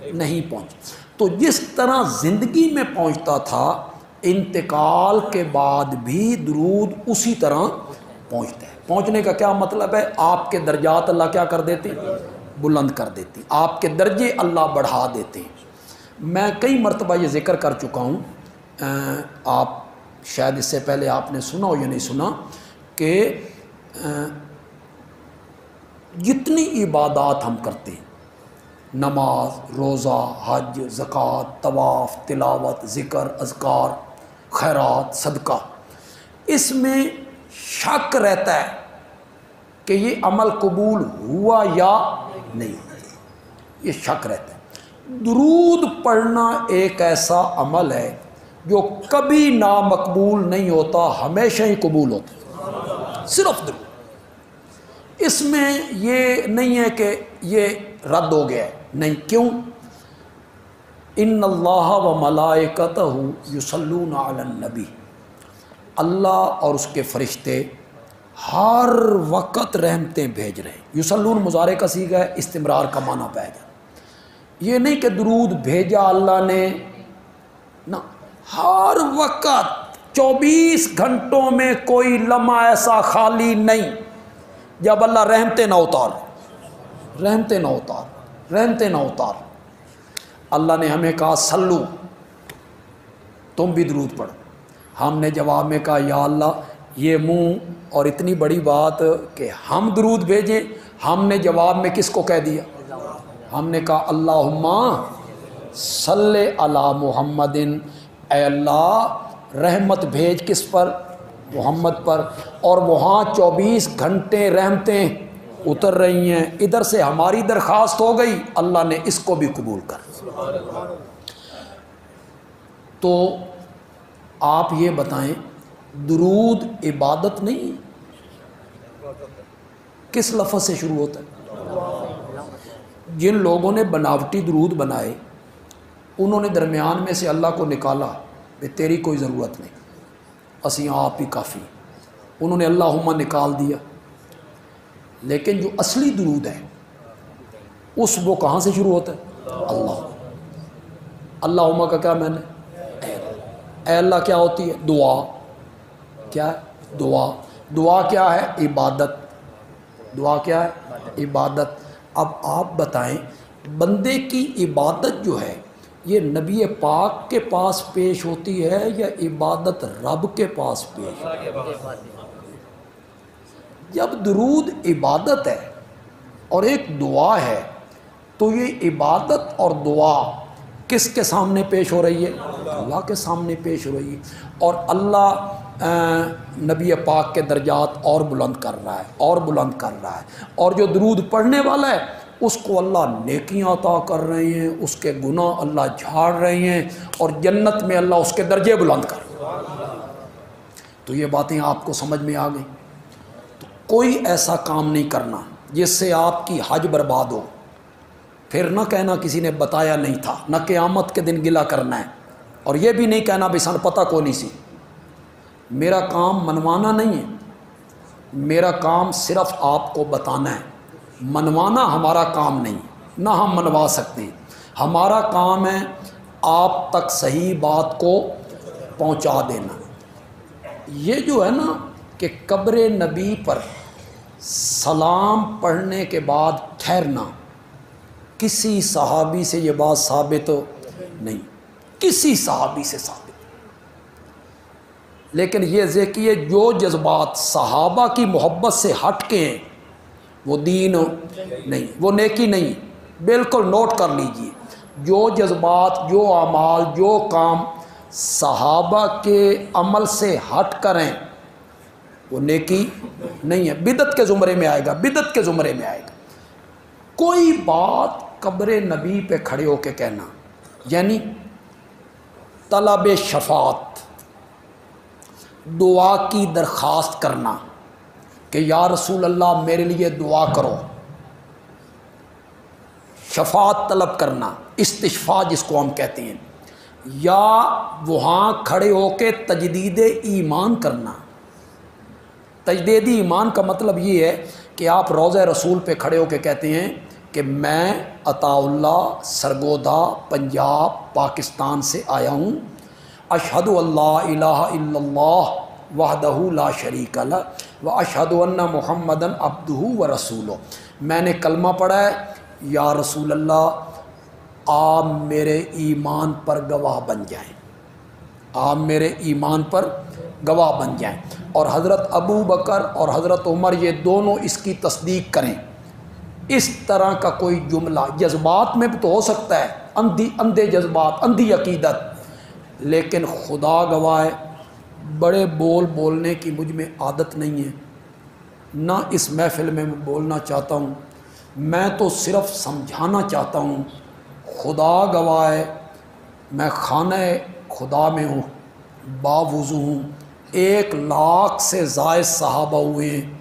نہیں پہنچا۔ تو جس طرح زندگی میں پہنچتا تھا، انتقال کے بعد بھی درود اسی طرح پہنچتا ہے۔ پہنچنے کا کیا مطلب ہے؟ آپ کے درجات اللہ کیا کر دیتے ہیں؟ بلند کر دیتے ہیں، آپ کے درجے اللہ بڑھا دیتے ہیں۔ میں کئی مرتبہ یہ ذکر کر چکا ہوں، آپ شاید اس سے پہلے آپ نے سنا ہو یا نہیں سنا، کہ جتنی عبادات ہم کرتے ہیں، نماز، روزہ، حج، زکوٰۃ، طواف، تلاوت، ذکر، اذکار، خیرات، صدقہ، اس میں شک رہتا ہے کہ یہ عمل قبول ہوا یا نہیں، یہ شک رہتا ہے۔ درود پڑھنا ایک ایسا عمل ہے جو کبھی نامقبول نہیں ہوتا، ہمیشہ ہی قبول ہوتا ہے، صرف درود۔ اس میں یہ نہیں ہے کہ یہ رد ہو گیا ہے، نہیں، کیوں؟ ان اللہ و ملائکتہ یصلون علی النبی، اللہ اور اس کے فرشتے ہر وقت رحمتیں بھیج رہے ہیں۔ یصلون مضارع کا صیغہ ہے، استمرار کا معنی پایا جاتا ہے۔ یہ نہیں کہ درود بھیجا اللہ نے، نہ، ہر وقت 24 گھنٹوں میں کوئی لمحہ ایسا خالی نہیں جب اللہ رحمتیں نہ اتار، رحمتیں نہ اتار، رحمتیں نہ اتار۔ اللہ نے ہمیں کہا صلو، تم بھی درود پڑھو، ہم نے جواب میں کہا یا اللہ یہ منہ اور اتنی بڑی بات کہ ہم درود بھیجیں، ہم نے جواب میں کس کو کہہ دیا؟ ہم نے کہا اللہم صلی علی محمد، اے اللہ رحمت بھیج کس پر؟ محمد پر، اور وہاں 24 گھنٹے رحمتیں اتر رہی ہیں، ادھر سے ہماری درخواست ہو گئی، اللہ نے اس کو بھی قبول کر۔ تو آپ یہ بتائیں درود عبادت نہیں ہے؟ کس لفظ سے شروع ہوتا ہے؟ جن لوگوں نے بناوٹی درود بنائے انہوں نے درمیان میں سے اللہ کو نکالا کہ تیری کوئی ضرورت نہیں، اسی آپ ہی کافی، انہوں نے اللہم نکال دیا۔ لیکن جو اصلی درود ہے اس وہ کہاں سے شروع ہوتا ہے؟ اللہ، اللہم کا کیا میں نے، اے اللہ کیا ہوتی ہے؟ دعا، کیا ہے؟ دعا، دعا کیا ہے؟ عبادت، دعا کیا ہے؟ عبادت۔ اب آپ بتائیں بندے کی عبادت جو ہے یہ نبی پاک کے پاس پیش ہوتی ہے یا عبادت رب کے پاس پیش ہوتی ہے؟ جب درود عبادت ہے اور ایک دعا ہے تو یہ عبادت اور دعا کس کے سامنے پیش ہو رہی ہے؟ اللہ کے سامنے پیش ہو رہی ہے، اور اللہ نبی پاک کے درجات اور بلند کر رہا ہے اور بلند کر رہا ہے، اور جو درود پڑھنے والا ہے اس کو اللہ نیکیاں عطا کر رہے ہیں، اس کے گناہ اللہ جھاڑ رہے ہیں، اور جنت میں اللہ اس کے درجے بلند کر رہے ہیں۔ تو یہ باتیں آپ کو سمجھ میں آ گئیں۔ تو کوئی ایسا کام نہیں کرنا جس سے آپ کی حج برباد ہو، پھر نہ کہنا کسی نے بتایا نہیں تھا، نہ قیامت کے دن گلہ کرنا ہے، اور یہ بھی نہیں کہنا بھی سن پتہ کو نہیں سی۔ میرا کام منوانا نہیں ہے، میرا کام صرف آپ کو بتانا ہے، منوانا ہمارا کام نہیں، نہ ہم منوا سکتے ہیں۔ ہمارا کام ہے آپ تک صحیح بات کو پہنچا دینا۔ یہ جو ہے نا کہ قبر نبی پر سلام پڑھنے کے بعد ٹھہرنا، کسی صحابی سے یہ بات ثابت نہیں، کسی صحابی سے ثابت۔ لیکن یہ دیکھیے جو جذبات صحابہ کی محبت سے ہٹ کے ہیں وہ دین نہیں، وہ نیکی نہیں، بالکل نوٹ کر لیجئے۔ جو جذبات، جو اعمال، جو کام صحابہ کے عمل سے ہٹ کریں وہ نیکی نہیں ہے، بدعت کے زمرے میں آئے گا، بدعت کے زمرے میں آئے گا۔ کوئی بات قبر نبی پہ کھڑے ہو کے کہنا، یعنی طلب شفاعت، دعا کی درخواست کرنا کہ یا رسول اللہ میرے لیے دعا کرو، شفاعت طلب کرنا، استشفاء جس کو ہم کہتے ہیں، یا وہاں کھڑے ہو کے تجدید ایمان کرنا۔ تجدید ایمان کا مطلب یہ ہے کہ آپ روضہ رسول پہ کھڑے ہو کے کہتے ہیں کہ میں عطا اللہ سرگودا پنجاب پاکستان سے آیا ہوں، اشہد اللہ الہ الا اللہ وحدہ لا شریک لہ و اشہد ان محمدً عبدہ و رسولہ، میں نے کلمہ پڑھا ہے، یا رسول اللہ آپ میرے ایمان پر گواہ بن جائیں، آپ میرے ایمان پر گواہ بن جائیں، اور حضرت ابو بکر اور حضرت عمر یہ دونوں اس کی تصدیق کریں۔ اس طرح کا کوئی جملہ جذبات میں بھی تو ہو سکتا ہے، اندھے جذبات، اندھی عقیدت، لیکن خدا گواہ ہے بڑے بول بولنے کی مجھ میں عادت نہیں ہے، نہ اس محفل میں بولنا چاہتا ہوں، میں تو صرف سمجھانا چاہتا ہوں۔ خدا گواہ ہے میں خانہ خدا میں ہوں، باوضو ہوں، 1,00,000 سے زائد صحابہ ہوئے ہیں،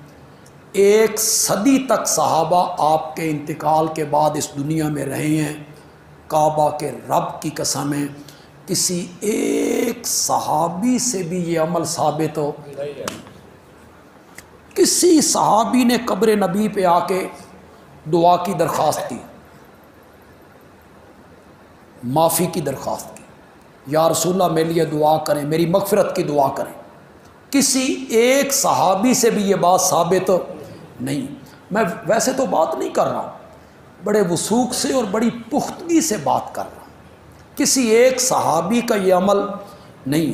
1 صدی تک صحابہ آپ کے انتقال کے بعد اس دنیا میں رہے ہیں۔ کعبہ کے رب کی قسم ہے کسی ایک صحابی سے بھی یہ عمل ثابت ہو، کسی صحابی نے قبر نبی پہ آ کے دعا کی درخواست کی، معافی کی درخواست کی، یا رسول اللہ میرے لیے دعا کریں، میری مغفرت کی دعا کریں، کسی ایک صحابی سے بھی یہ بات ثابت نہیں۔ میں ویسے تو بات نہیں کر رہا ہوں، بڑے وثوق سے اور بڑی پختگی سے بات کر رہا ہوں، کسی ایک صحابی کا یہ عمل نہیں۔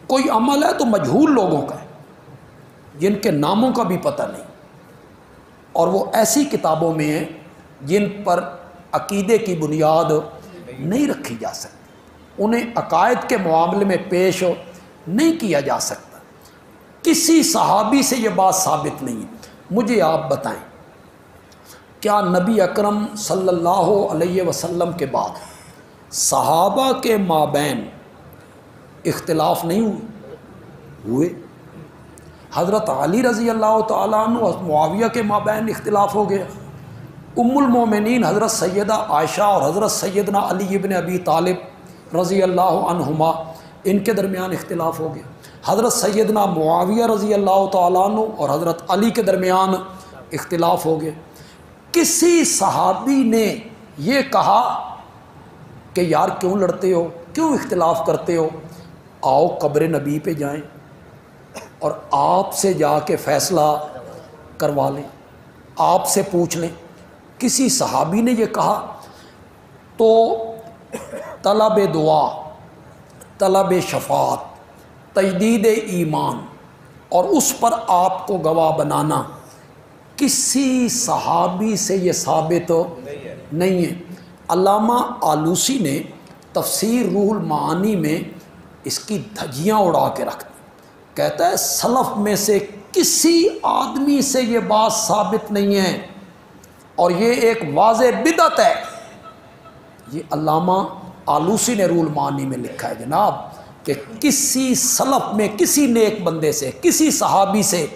کوئی عمل ہے تو مجہول لوگوں کا ہے جن کے ناموں کا بھی پتہ نہیں، اور وہ ایسی کتابوں میں ہیں جن پر عقیدے کی بنیاد نہیں رکھی جا سکتی، انہیں عقائد کے معاملے میں پیش نہیں کیا جا سکتا۔ کسی صحابی سے یہ بات ثابت نہیں ہے۔ مجھے آپ بتائیں کیا نبی اکرم صلی اللہ علیہ وسلم کے بعد صحابہ کے مابین اختلاف نہیں ہوئے؟ حضرت علی رضی اللہ تعالیٰ عنہ اور معاویہ کے مابین اختلاف ہو گیا، ام المومنین حضرت سیدہ عائشہ اور حضرت سیدنا علی ابن ابی طالب رضی اللہ عنہما ان کے درمیان اختلاف ہو گیا، حضرت سیدنا معاویہ رضی اللہ تعالیٰ عنہ اور حضرت علی کے درمیان اختلاف ہو گیا۔ کسی صحابی نے یہ کہا کہ یار کیوں لڑتے ہو، کیوں اختلاف کرتے ہو، آؤ قبر نبی پہ جائیں اور آپ سے جا کے فیصلہ کروا لیں، آپ سے پوچھ لیں۔ کسی صحابی نے یہ کہا تو طلب دعا، طلب شفاعت، تجدید ایمان اور اس پر آپ کو گواہ بنانا، کسی صحابی سے یہ ثابت نہیں ہے۔ علامہ آلوسی نے تفسیر روح المعانی میں اس کی دھجیاں اڑا کے رکھ دی، کہتا ہے سلف میں سے کسی آدمی سے یہ بات ثابت نہیں ہے اور یہ ایک واضح بدعت ہے۔ یہ علامہ آلوسی نے روح المعانی میں لکھا ہے جناب کہ کسی سلف میں کسی نیک بندے سے کسی صحابی سے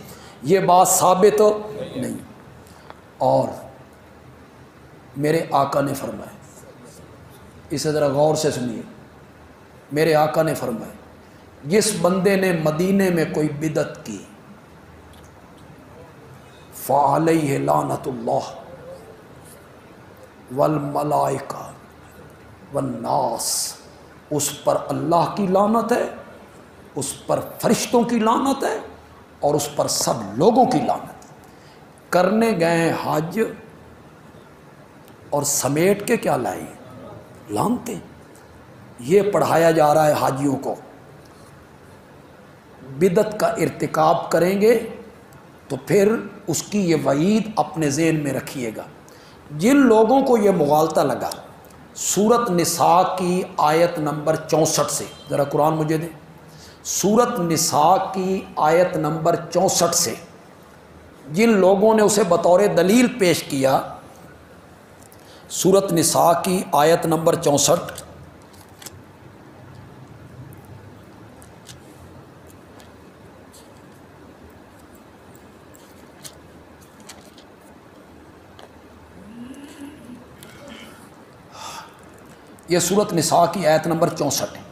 یہ بات ثابت نہیں۔ اور میرے آقا نے فرمایا، اسے ذرا غور سے سنیے، میرے آقا نے فرمایا جس بندے نے مدینے میں کوئی بدعت کی فعلیہ لعنت اللہ والملائکہ والناس، اس پر اللہ کی لعنت ہے، اس پر فرشتوں کی لعنت ہے اور اس پر سب لوگوں کی لعنت ہے۔ کرنے گئے حج اور سمیٹ کے کیا لائے؟ لعنتیں۔ یہ پڑھایا جا رہا ہے حاجیوں کو، بدعت کا ارتکاب کریں گے تو پھر اس کی یہ وعید اپنے ذہن میں رکھیے گا۔ جن لوگوں کو یہ مغالطہ لگا سورت نساء کی آیت نمبر 64 سے، ذرا قرآن مجھے دیں، سورت نساء کی آیت نمبر 64 سے جن لوگوں نے اسے بطور دلیل پیش کیا، سورت نساء کی آیت نمبر 64، یہ سورت نساء کی آیت نمبر 64 ہے۔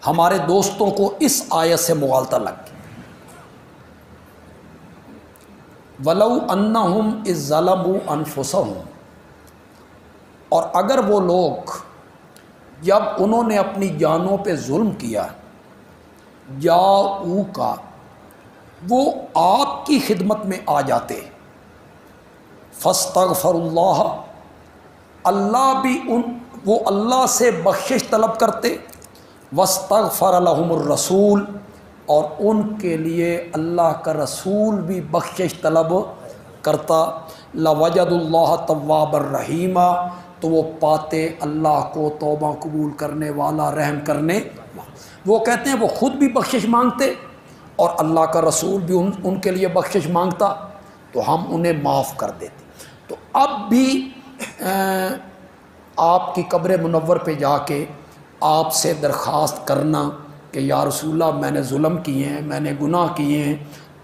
ہمارے دوستوں کو اس آیت سے مغالطہ لگ گئی۔ وَلَوْ أَنَّهُمْ إِذْ ظَلَمُوا أَنفُسَهُمْ، اور اگر وہ لوگ جب انہوں نے اپنی جانوں پہ ظلم کیا، جاؤ کا وہ آپ کی خدمت میں آ جاتے، فَاسْتَغْفَرُوا اللَّهَ، اللہ بھی وہ اللہ سے بخشش طلب کرتے، وَاسْتَغْفَرَ لَهُمُ الرَّسُولُ، اور ان کے لیے اللہ کا رسول بھی بخشش طلب کرتا، لَوَجَدُوا اللَّهَ تَوَّابًا رَحِيمًا، تو وہ پاتے اللہ کو توبہ قبول کرنے والا، رحم کرنے والا۔ وہ کہتے ہیں وہ خود بھی بخشش مانگتے اور اللہ کا رسول بھی ان کے لیے بخشش مانگتا تو ہم انہیں معاف کر دیتے۔ تو اب بھی آپ کی قبر منور پہ جا کے آپ سے درخواست کرنا کہ یا رسول اللہ میں نے ظلم کیے ہیں، میں نے گناہ کیے ہیں،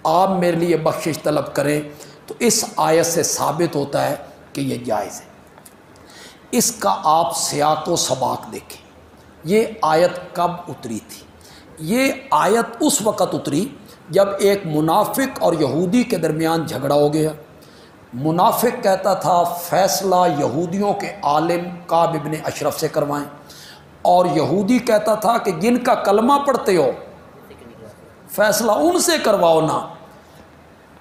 آپ میرے لیے بخشش طلب کریں، تو اس آیت سے ثابت ہوتا ہے کہ یہ جائز ہے۔ اس کا آپ سیاق و سباق دیکھیں، یہ آیت کب اتری تھی؟ یہ آیت اس وقت اتری جب ایک منافق اور یہودی کے درمیان جھگڑا ہو گیا۔ منافق کہتا تھا فیصلہ یہودیوں کے عالم کعب ابن اشرف سے کروائیں، اور یہودی کہتا تھا کہ جن کا کلمہ پڑھتے ہو فیصلہ ان سے کرواؤ نا۔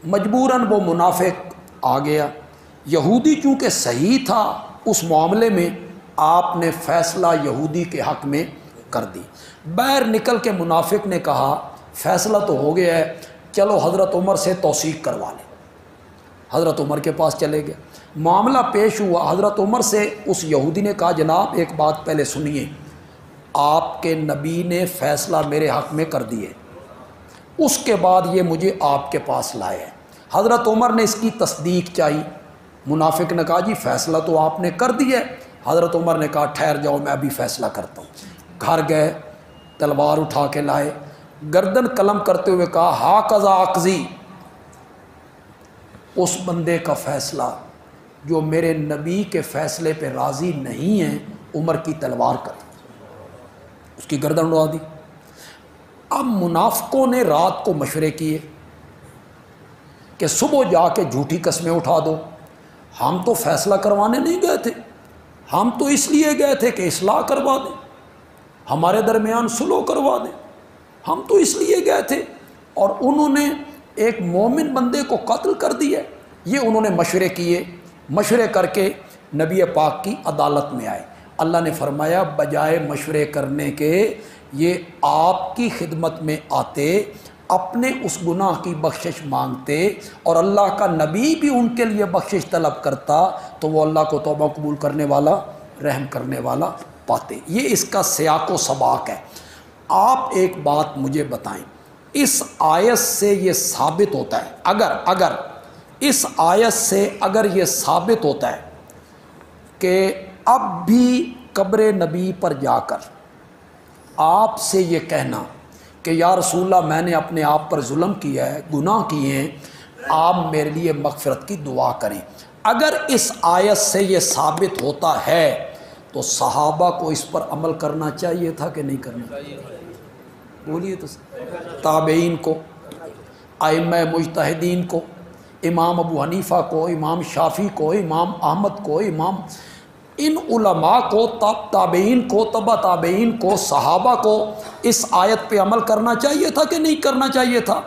مجبوراً وہ منافق آ گیا۔ یہودی چونکہ صحیح تھا اس معاملے میں، آپ نے فیصلہ یہودی کے حق میں کر دی۔ باہر نکل کے منافق نے کہا فیصلہ تو ہو گیا ہے، چلو حضرت عمر سے توثیق کروا لیں۔ حضرت عمر کے پاس چلے گئے، معاملہ پیش ہوا۔ حضرت عمر سے اس یہودی نے کہا جناب ایک بات پہلے سنیے، آپ کے نبی نے فیصلہ میرے حق میں کر دیے، اس کے بعد یہ مجھے آپ کے پاس لائے ہیں۔ حضرت عمر نے اس کی تصدیق چاہی۔ منافق نے کہا جی فیصلہ تو آپ نے کر دیا ہے۔ حضرت عمر نے کہا ٹھہر جاؤ میں ابھی فیصلہ کرتا ہوں۔ گھر گئے، تلوار اٹھا کے لائے، گردن قلم کرتے ہوئے کہا ہا قضا اقضی، اس بندے کا فیصلہ جو میرے نبی کے فیصلے پہ راضی نہیں ہے، عمر کی تلوار کر اس کی گردن اڑا دی۔ اب منافقوں نے رات کو مشورے کیے کہ صبح جا کے جھوٹی قسمیں اٹھا دو، ہم تو فیصلہ کروانے نہیں گئے تھے، ہم تو اس لیے گئے تھے کہ اصلاح کروا دیں، ہمارے درمیان صلح کروا دیں، ہم تو اس لیے گئے تھے، اور انہوں نے ایک مومن بندے کو قتل کر دیا۔ یہ انہوں نے مشورے کیے، مشورے کر کے نبی پاک کی عدالت میں آئے۔ اللہ نے فرمایا بجائے مشورے کرنے کے یہ آپ کی خدمت میں آتے، اپنے اس گناہ کی بخشش مانگتے اور اللہ کا نبی بھی ان کے لیے بخشش طلب کرتا تو وہ اللہ کو توبہ قبول کرنے والا، رحم کرنے والا پاتے۔ یہ اس کا سیاق و سباق ہے۔ آپ ایک بات مجھے بتائیں، اس آیت سے یہ ثابت ہوتا ہے، اگر اس آیت سے اگر یہ ثابت ہوتا ہے کہ اب بھی قبر نبی پر جا کر آپ سے یہ کہنا کہ یا رسول اللہ میں نے اپنے آپ پر ظلم کیا ہے، گناہ کیے ہیں، آپ میرے لیے مغفرت کی دعا کریں، اگر اس آیت سے یہ ثابت ہوتا ہے تو صحابہ کو اس پر عمل کرنا چاہیے تھا کہ نہیں کرنا چاہیے؟ بولیے تو، تابعین کو، ائمہ مجتہدین کو، امام ابو حنیفہ کو، امام شافعی کو، امام احمد کو، امام ان علماء کو، تابعین کو، تبع تابعین کو، صحابہ کو اس آیت پہ عمل کرنا چاہیے تھا کہ نہیں کرنا چاہیے تھا؟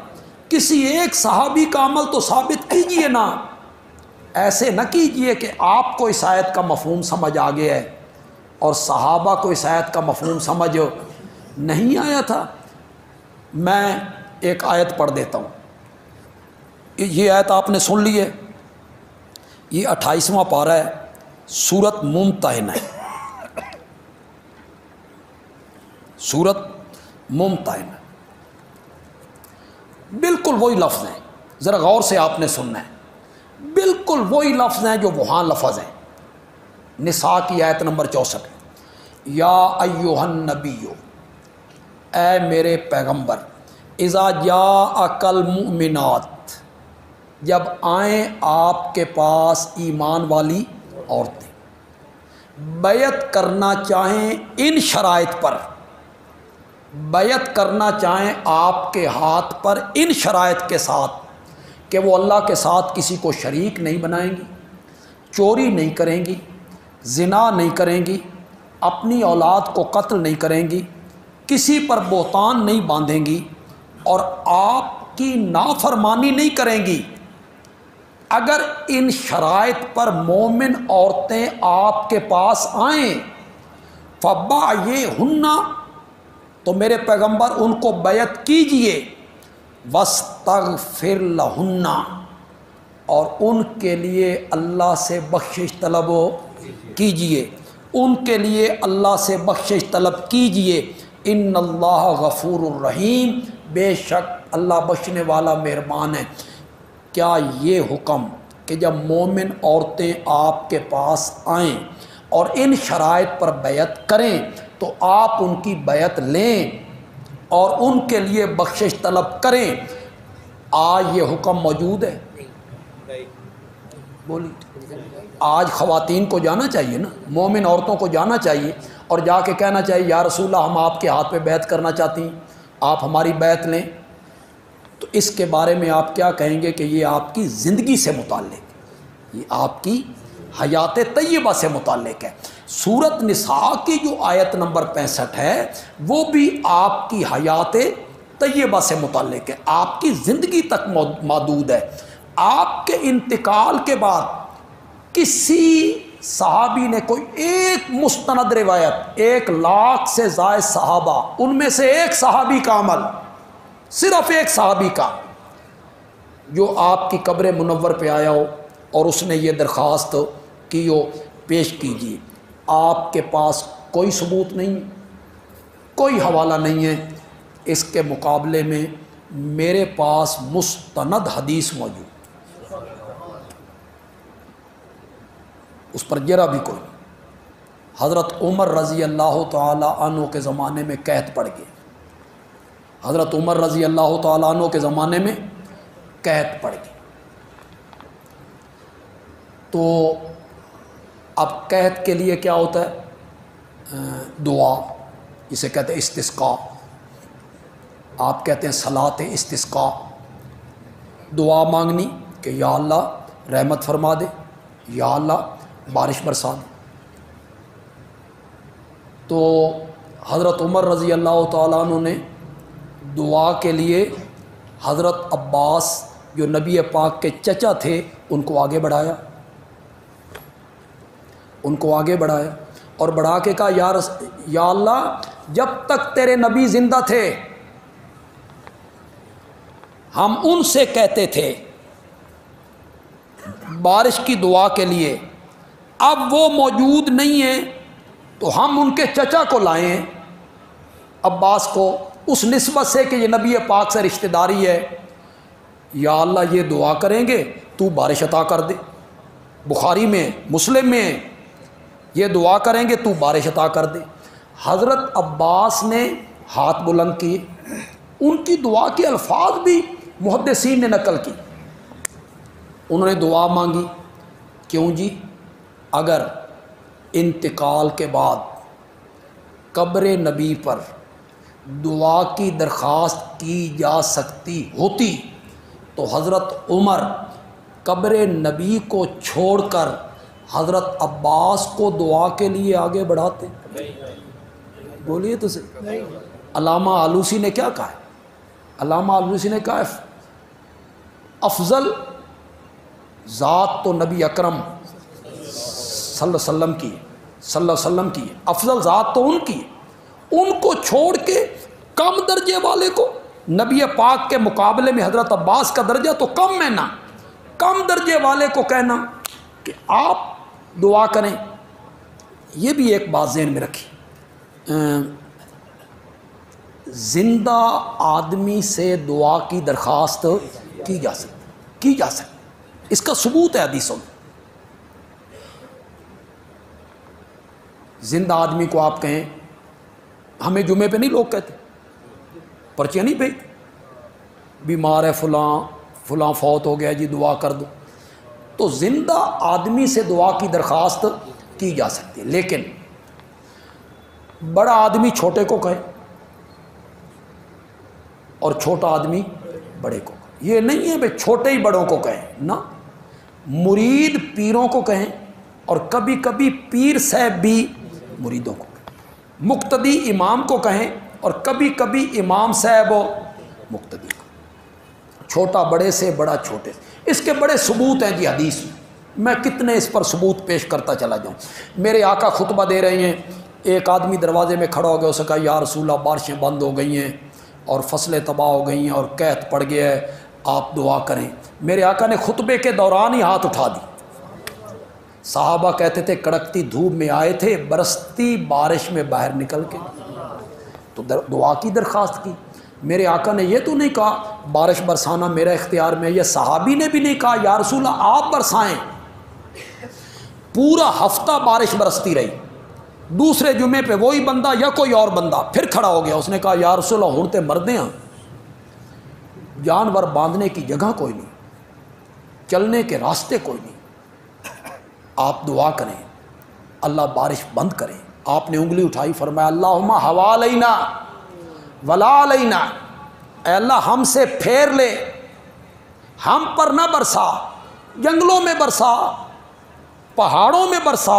کسی ایک صحابی کا عمل تو ثابت کیجئے نا، ایسے نہ کیجئے کہ آپ کو اس آیت کا مفہوم سمجھ آ گیا ہے اور صحابہ کو اس آیت کا مفہوم سمجھ نہیں آیا تھا۔ میں ایک آیت پڑھ دیتا ہوں، یہ آیت آپ نے سن لی ہے، یہ 28واں پارہ ہے، سورۃ ممتحنہ ہے، سورۃ ممتحنہ، بالکل وہی لفظ ہیں، ذرا غور سے آپ نے سننا ہے، بالکل وہی لفظ ہیں جو وہاں لفظ ہیں۔ نساء کی آیت نمبر 64، یا ایھا النبی، اے میرے پیغمبر، اذا جاءک المؤمنات، جب آئیں آپ کے پاس ایمان والی عورتیں، بیعت کرنا چاہیں ان شرائط پر، بیعت کرنا چاہیں آپ کے ہاتھ پر ان شرائط کے ساتھ کہ وہ اللہ کے ساتھ کسی کو شریک نہیں بنائیں گی، چوری نہیں کریں گی، زنا نہیں کریں گی، اپنی اولاد کو قتل نہیں کریں گی، کسی پر بہتان نہیں باندھیں گی اور آپ کی نافرمانی نہیں کریں گی، اگر ان شرائط پر مومن عورتیں آپ کے پاس آئیں، فبایعہن، تو میرے پیغمبر ان کو بیعت کیجئے، واستغفر لہن، اور ان کے لیے اللہ سے بخشش طلب کیجئے، ان کے لیے اللہ سے بخشش طلب کیجئے، ان اللہ غفور الرحیم، بے شک اللہ بخشنے والا مہربان ہے۔ کیا یہ حکم کہ جب مومن عورتیں آپ کے پاس آئیں اور ان شرائط پر بیعت کریں تو آپ ان کی بیعت لیں اور ان کے لیے بخشش طلب کریں، آج یہ حکم موجود ہے؟ بولی، آج خواتین کو جانا چاہیے نا، مومن عورتوں کو جانا چاہیے اور جا کے کہنا چاہیے یا رسول اللہ ہم آپ کے ہاتھ پہ بیعت کرنا چاہتی ہیں، آپ ہماری بیعت لیں، تو اس کے بارے میں آپ کیا کہیں گے کہ یہ آپ کی زندگی سے متعلق، یہ آپ کی حیات طیبہ سے متعلق ہے۔ سورۃ نساء کی جو آیت نمبر 65 ہے وہ بھی آپ کی حیات طیبہ سے متعلق ہے، آپ کی زندگی تک محدود ہے۔ آپ کے انتقال کے بعد کسی صحابی نے کوئی ایک مستند روایت، 1,00,000 سے زائد صحابہ، ان میں سے ایک صحابی کا عمل، صرف ایک صحابی کا، جو آپ کی قبر منور پہ آیا ہو اور اس نے یہ درخواست کی ہو، پیش کیجیے۔ آپ کے پاس کوئی ثبوت نہیں، کوئی حوالہ نہیں ہے، اس کے مقابلے میں میرے پاس مستند حدیث موجود، اس پر ذرا بھی کوئی نہیں۔ حضرت عمر رضی اللہ تعالی عنہ کے زمانے میں قحط پڑ گئی، حضرت عمر رضی اللہ تعالیٰ عنہ کے زمانے میں قحط پڑ گئی، تو اب قحط کے لیے کیا ہوتا ہے؟ دعا، جسے کہتے ہیں استسقاء، آپ کہتے ہیں صلاۃ استسقاء، دعا مانگنی کہ یا اللہ رحمت فرما دے، یا اللہ بارش برسا دے۔ تو حضرت عمر رضی اللہ تعالیٰ عنہ نے دعا کے لیے حضرت عباس جو نبی پاک کے چچا تھے ان کو آگے بڑھایا، ان کو آگے بڑھایا اور بڑھا کے کہا یا اللہ جب تک تیرے نبی زندہ تھے ہم ان سے کہتے تھے بارش کی دعا کے لیے، اب وہ موجود نہیں ہیں تو ہم ان کے چچا کو لائیں، عباس کو، اس نسبت سے کہ یہ نبی پاک سے رشتہ داری ہے، یا اللہ یہ دعا کریں گے تو بارش عطا کر دے۔ بخاری میں، مسلم میں، یہ دعا کریں گے تو بارش عطا کر دے۔ حضرت عباس نے ہاتھ بلند کیے، ان کی دعا کے الفاظ بھی محدثین نے نقل کی۔ انہوں نے دعا مانگی، کیوں جی؟ اگر انتقال کے بعد قبر نبی پر دعا کی درخواست کی جا سکتی ہوتی تو حضرت عمر قبر نبی کو چھوڑ کر حضرت عباس کو دعا کے لیے آگے بڑھاتے؟ بولیے تو صحیح۔ علامہ آلوسی نے کیا کہا ہے؟ علامہ آلوسی نے کہا ہے افضل ذات تو نبی اکرم صلی اللہ علیہ وسلم کی، افضل ذات تو ان کی، ان کو چھوڑ کے کم درجے والے کو، نبی پاک کے مقابلے میں حضرت عباس کا درجہ تو کم ہے نا، کم درجے والے کو کہنا کہ آپ دعا کریں، یہ بھی ایک بات ذہن میں رکھی۔ زندہ آدمی سے دعا کی درخواست کی جا سکتی، اس کا ثبوت ہے حدیثوں میں۔ زندہ آدمی کو آپ کہیں، ہمیں جمعے پہ نہیں لوگ کہتے، پرچیاں نہیں بھیجتے، بیمار ہے فلاں فوت ہو گیا جی دعا کر دو، تو زندہ آدمی سے دعا کی درخواست کی جا سکتی ہے، لیکن بڑا آدمی چھوٹے کو کہے اور چھوٹا آدمی بڑے کو کہے، یہ نہیں ہے بھائی چھوٹے ہی بڑوں کو کہیں، نہ، مرید پیروں کو کہیں اور کبھی کبھی پیر صاحب بھی مریدوں کو کہیں، مقتدی امام کو کہیں اور کبھی کبھی امام صاحب و مقتدی کو، چھوٹا بڑے سے، بڑا چھوٹے سے، اس کے بڑے ثبوت ہیں جی حدیث میں کتنے اس پر ثبوت پیش کرتا چلا جاؤں۔ میرے آقا خطبہ دے رہے ہیں، ایک آدمی دروازے میں کھڑا ہو گیا، اسے کہا یا رسول اللہ بارشیں بند ہو گئی ہیں اور فصلیں تباہ ہو گئی ہیں اور قحط پڑ گیا ہے، آپ دعا کریں۔ میرے آقا نے خطبے کے دوران ہی ہاتھ اٹھا دی۔ صحابہ کہتے تھے کڑکتی دھوپ میں آئے تھے، برستی بارش میں باہر نکل کے تو دعا کی درخواست کی۔ میرے آقا نے یہ تو نہیں کہا بارش برسانا میرا اختیار میں، یہ صحابی نے بھی نہیں کہا یا رسول اللہ آپ برسائیں۔ پورا ہفتہ بارش برستی رہی، دوسرے جمعے پہ وہی بندہ یا کوئی اور بندہ پھر کھڑا ہو گیا، اس نے کہا یا رسول اللہ ہوں تے مردے ہیں، جانور باندھنے کی جگہ کوئی نہیں، چلنے کے راستے کوئی نہیں، آپ دعا کریں اللہ بارش بند کرے۔ آپ نے انگلی اٹھائی، فرمایا اللہم حوالینا ولا علینا، اے اللہ ہم سے پھیر لے، ہم پر نہ برسا، جنگلوں میں برسا، پہاڑوں میں برسا۔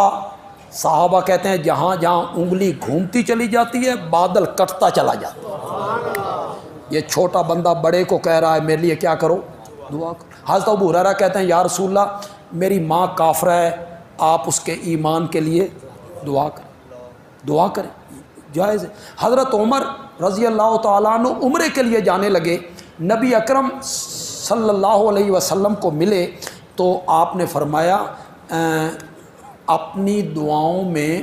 صحابہ کہتے ہیں جہاں جہاں انگلی گھومتی چلی جاتی ہے بادل کٹتا چلا جاتا ہے۔ یہ چھوٹا بندہ بڑے کو کہہ رہا ہے میرے لیے کیا کرو، دعا کرو۔ حضرت ابو ہریرہ کہتے ہیں یا رسول اللہ میری ماں کافرہ ہے، آپ اس کے ایمان کے لیے دعا کریں، جائز ہے۔ حضرت عمر رضی اللہ تعالیٰ عنہ عمرے کے لیے جانے لگے، نبی اکرم صلی اللہ علیہ وسلم کو ملے تو آپ نے فرمایا اپنی دعاؤں میں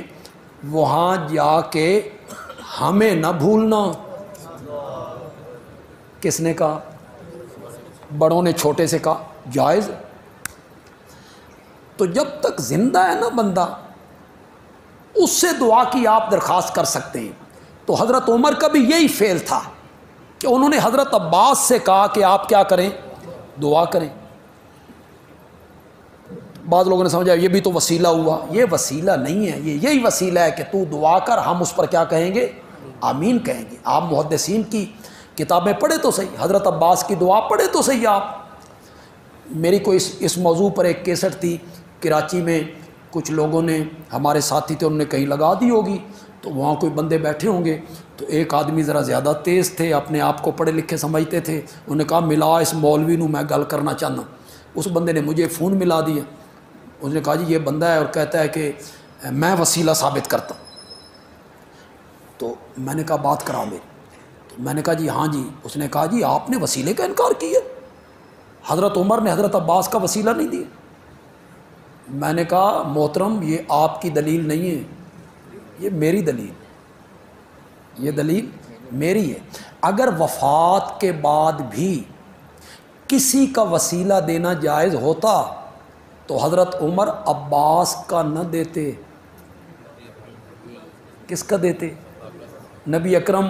وہاں جا کے ہمیں نہ بھولنا۔ کس نے کہا؟ بڑوں نے چھوٹے سے کہا، جائز۔ تو جب تک زندہ ہے نا بندہ، اس سے دعا کی آپ درخواست کر سکتے ہیں۔ تو حضرت عمر کا بھی یہی فعل تھا کہ انہوں نے حضرت عباس سے کہا کہ آپ کیا کریں، دعا کریں۔ بعض لوگوں نے سمجھا یہ بھی تو وسیلہ ہوا، یہ وسیلہ نہیں ہے، یہی وسیلہ ہے کہ تو دعا کر، ہم اس پر کیا کہیں گے، آمین کہیں گے۔ آپ محدثین کی کتابیں پڑھے تو صحیح، حضرت عباس کی دعا پڑھے تو صحیح آپ۔ میری کوئی اس موضوع پر ایک کیسٹ تھی، کراچی میں کچھ لوگوں نے، ہمارے ساتھی تھے، انہوں نے کہیں لگا دی ہوگی، تو وہاں کوئی بندے بیٹھے ہوں گے، تو ایک آدمی ذرا زیادہ تیز تھے، اپنے آپ کو پڑھے لکھے سمجھتے تھے، انہوں نے کہا ملا اس مولوی نو میں گل کرنا چاہنا۔ اس بندے نے مجھے فون ملا دیا، اس نے کہا جی یہ بندہ ہے اور کہتا ہے کہ میں وسیلہ ثابت کرتا ہوں۔ تو میں نے کہا بات کرا میری، تو میں نے کہا جی ہاں جی. اس نے کہا جی آپ نے وسیلے کا انکار کیا. حضرت عمر نے حضرت عباس کا وسیلہ نہیں دیا. میں نے کہا محترم یہ آپ کی دلیل نہیں ہے، یہ میری دلیل، یہ دلیل میری ہے. اگر وفات کے بعد بھی کسی کا وسیلہ دینا جائز ہوتا تو حضرت عمر عباس کا نہ دیتے، کس کا دیتے؟ نبی اکرم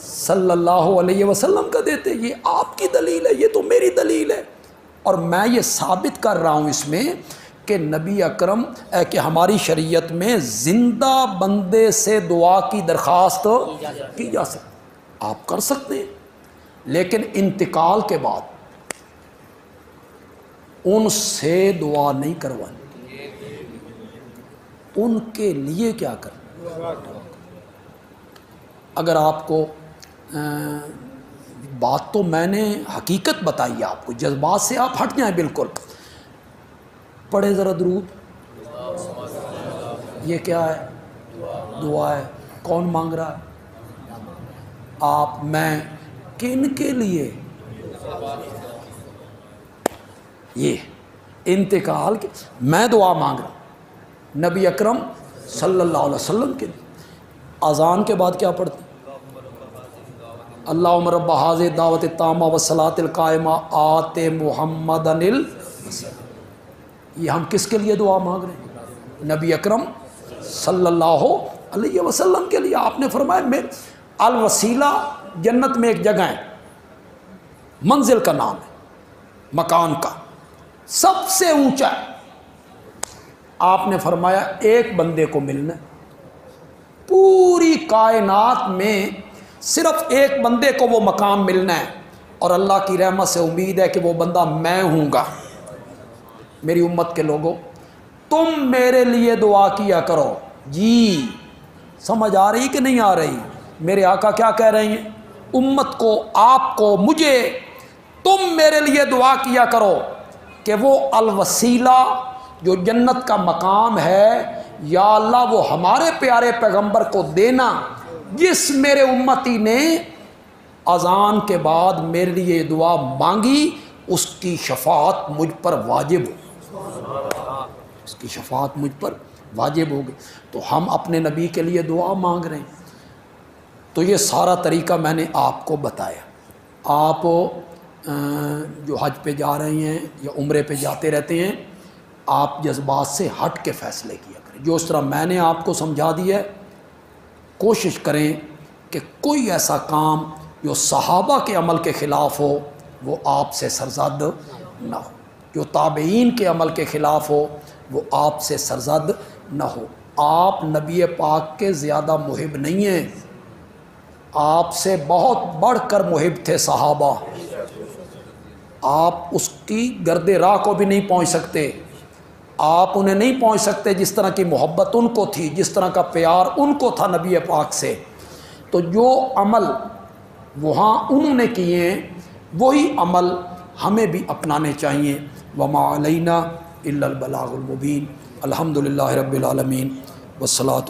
صلی اللہ علیہ وسلم کا دیتے. یہ آپ کی دلیل ہے، یہ تو میری دلیل ہے. اور میں یہ ثابت کر رہا ہوں اس میں کہ نبی اکرم کہ ہماری شریعت میں زندہ بندے سے دعا کی درخواست کی جا سکتی، آپ کر سکتے ہیں. لیکن انتقال کے بعد ان سے دعا نہیں کروانی، ان کے لیے کیا کرنا. اگر آپ کو بات تو میں نے حقیقت بتائی ہے آپ کو، جذبات سے آپ ہٹ جائیں بالکل. پڑھے ذرا درود. یہ کیا ہے؟ دعا ہے. کون مانگ رہا ہے؟ آپ. میں. کن کے لیے؟ یہ انتقال کے میں دعا مانگ رہا ہوں نبی اکرم صلی اللہ علیہ وسلم کے لیے. اذان کے بعد کیا پڑھتے ہیں؟ اللہم رب ھذہ الدعوۃ التامہ والصلاۃ القائمہ آت محمدا یہ ہم کس کے لیے دعا مانگ رہے ہیں؟ نبی اکرم صلی اللہ علیہ وسلم کے لیے. آپ نے فرمایا میں الوسیلہ جنت میں ایک جگہ ہے، منزل کا نام ہے، مکان کا سب سے اونچا ہے. آپ نے فرمایا ایک بندے کو ملنا ہے، پوری کائنات میں صرف ایک بندے کو وہ مقام ملنا ہے، اور اللہ کی رحمت سے امید ہے کہ وہ بندہ میں ہوں گا. میری امت کے لوگوں تم میرے لیے دعا کیا کرو. جی سمجھ آ رہی کہ نہیں آ رہی؟ میرے آقا کیا کہہ رہے ہیں امت کو، آپ کو، مجھے؟ تم میرے لیے دعا کیا کرو کہ وہ الوسیلہ جو جنت کا مقام ہے، یا اللہ وہ ہمارے پیارے پیغمبر کو دینا جس میرے امتی نے اذان کے بعد میرے لیے یہ دعا مانگی، اس کی شفاعت مجھ پر واجب ہو، اس کی شفاعت مجھ پر واجب ہوگی. تو ہم اپنے نبی کے لیے دعا مانگ رہے ہیں. تو یہ سارا طریقہ میں نے آپ کو بتایا. آپ جو حج پہ جا رہے ہیں یا عمرے پہ جاتے رہتے ہیں، آپ جذبات سے ہٹ کے فیصلے کیا کریں. جو اس طرح میں نے آپ کو سمجھا دیا ہے، کوشش کریں کہ کوئی ایسا کام جو صحابہ کے عمل کے خلاف ہو وہ آپ سے سرزد نہ ہو، جو تابعین کے عمل کے خلاف ہو وہ آپ سے سرزد نہ ہو. آپ نبی پاک کے زیادہ محب نہیں ہیں، آپ سے بہت بڑھ کر محب تھے صحابہ. آپ اس کی گرد راہ کو بھی نہیں پہنچ سکتے، آپ انہیں نہیں پہنچ سکتے جس طرح کی محبت ان کو تھی، جس طرح کا پیار ان کو تھا نبی پاک سے. تو جو عمل وہاں انہوں نے کیے ہیں وہی عمل ہمیں بھی اپنانے چاہیے. وما علینا الا البلاغ المبین. الحمدللہ رب العالمین والصلاۃ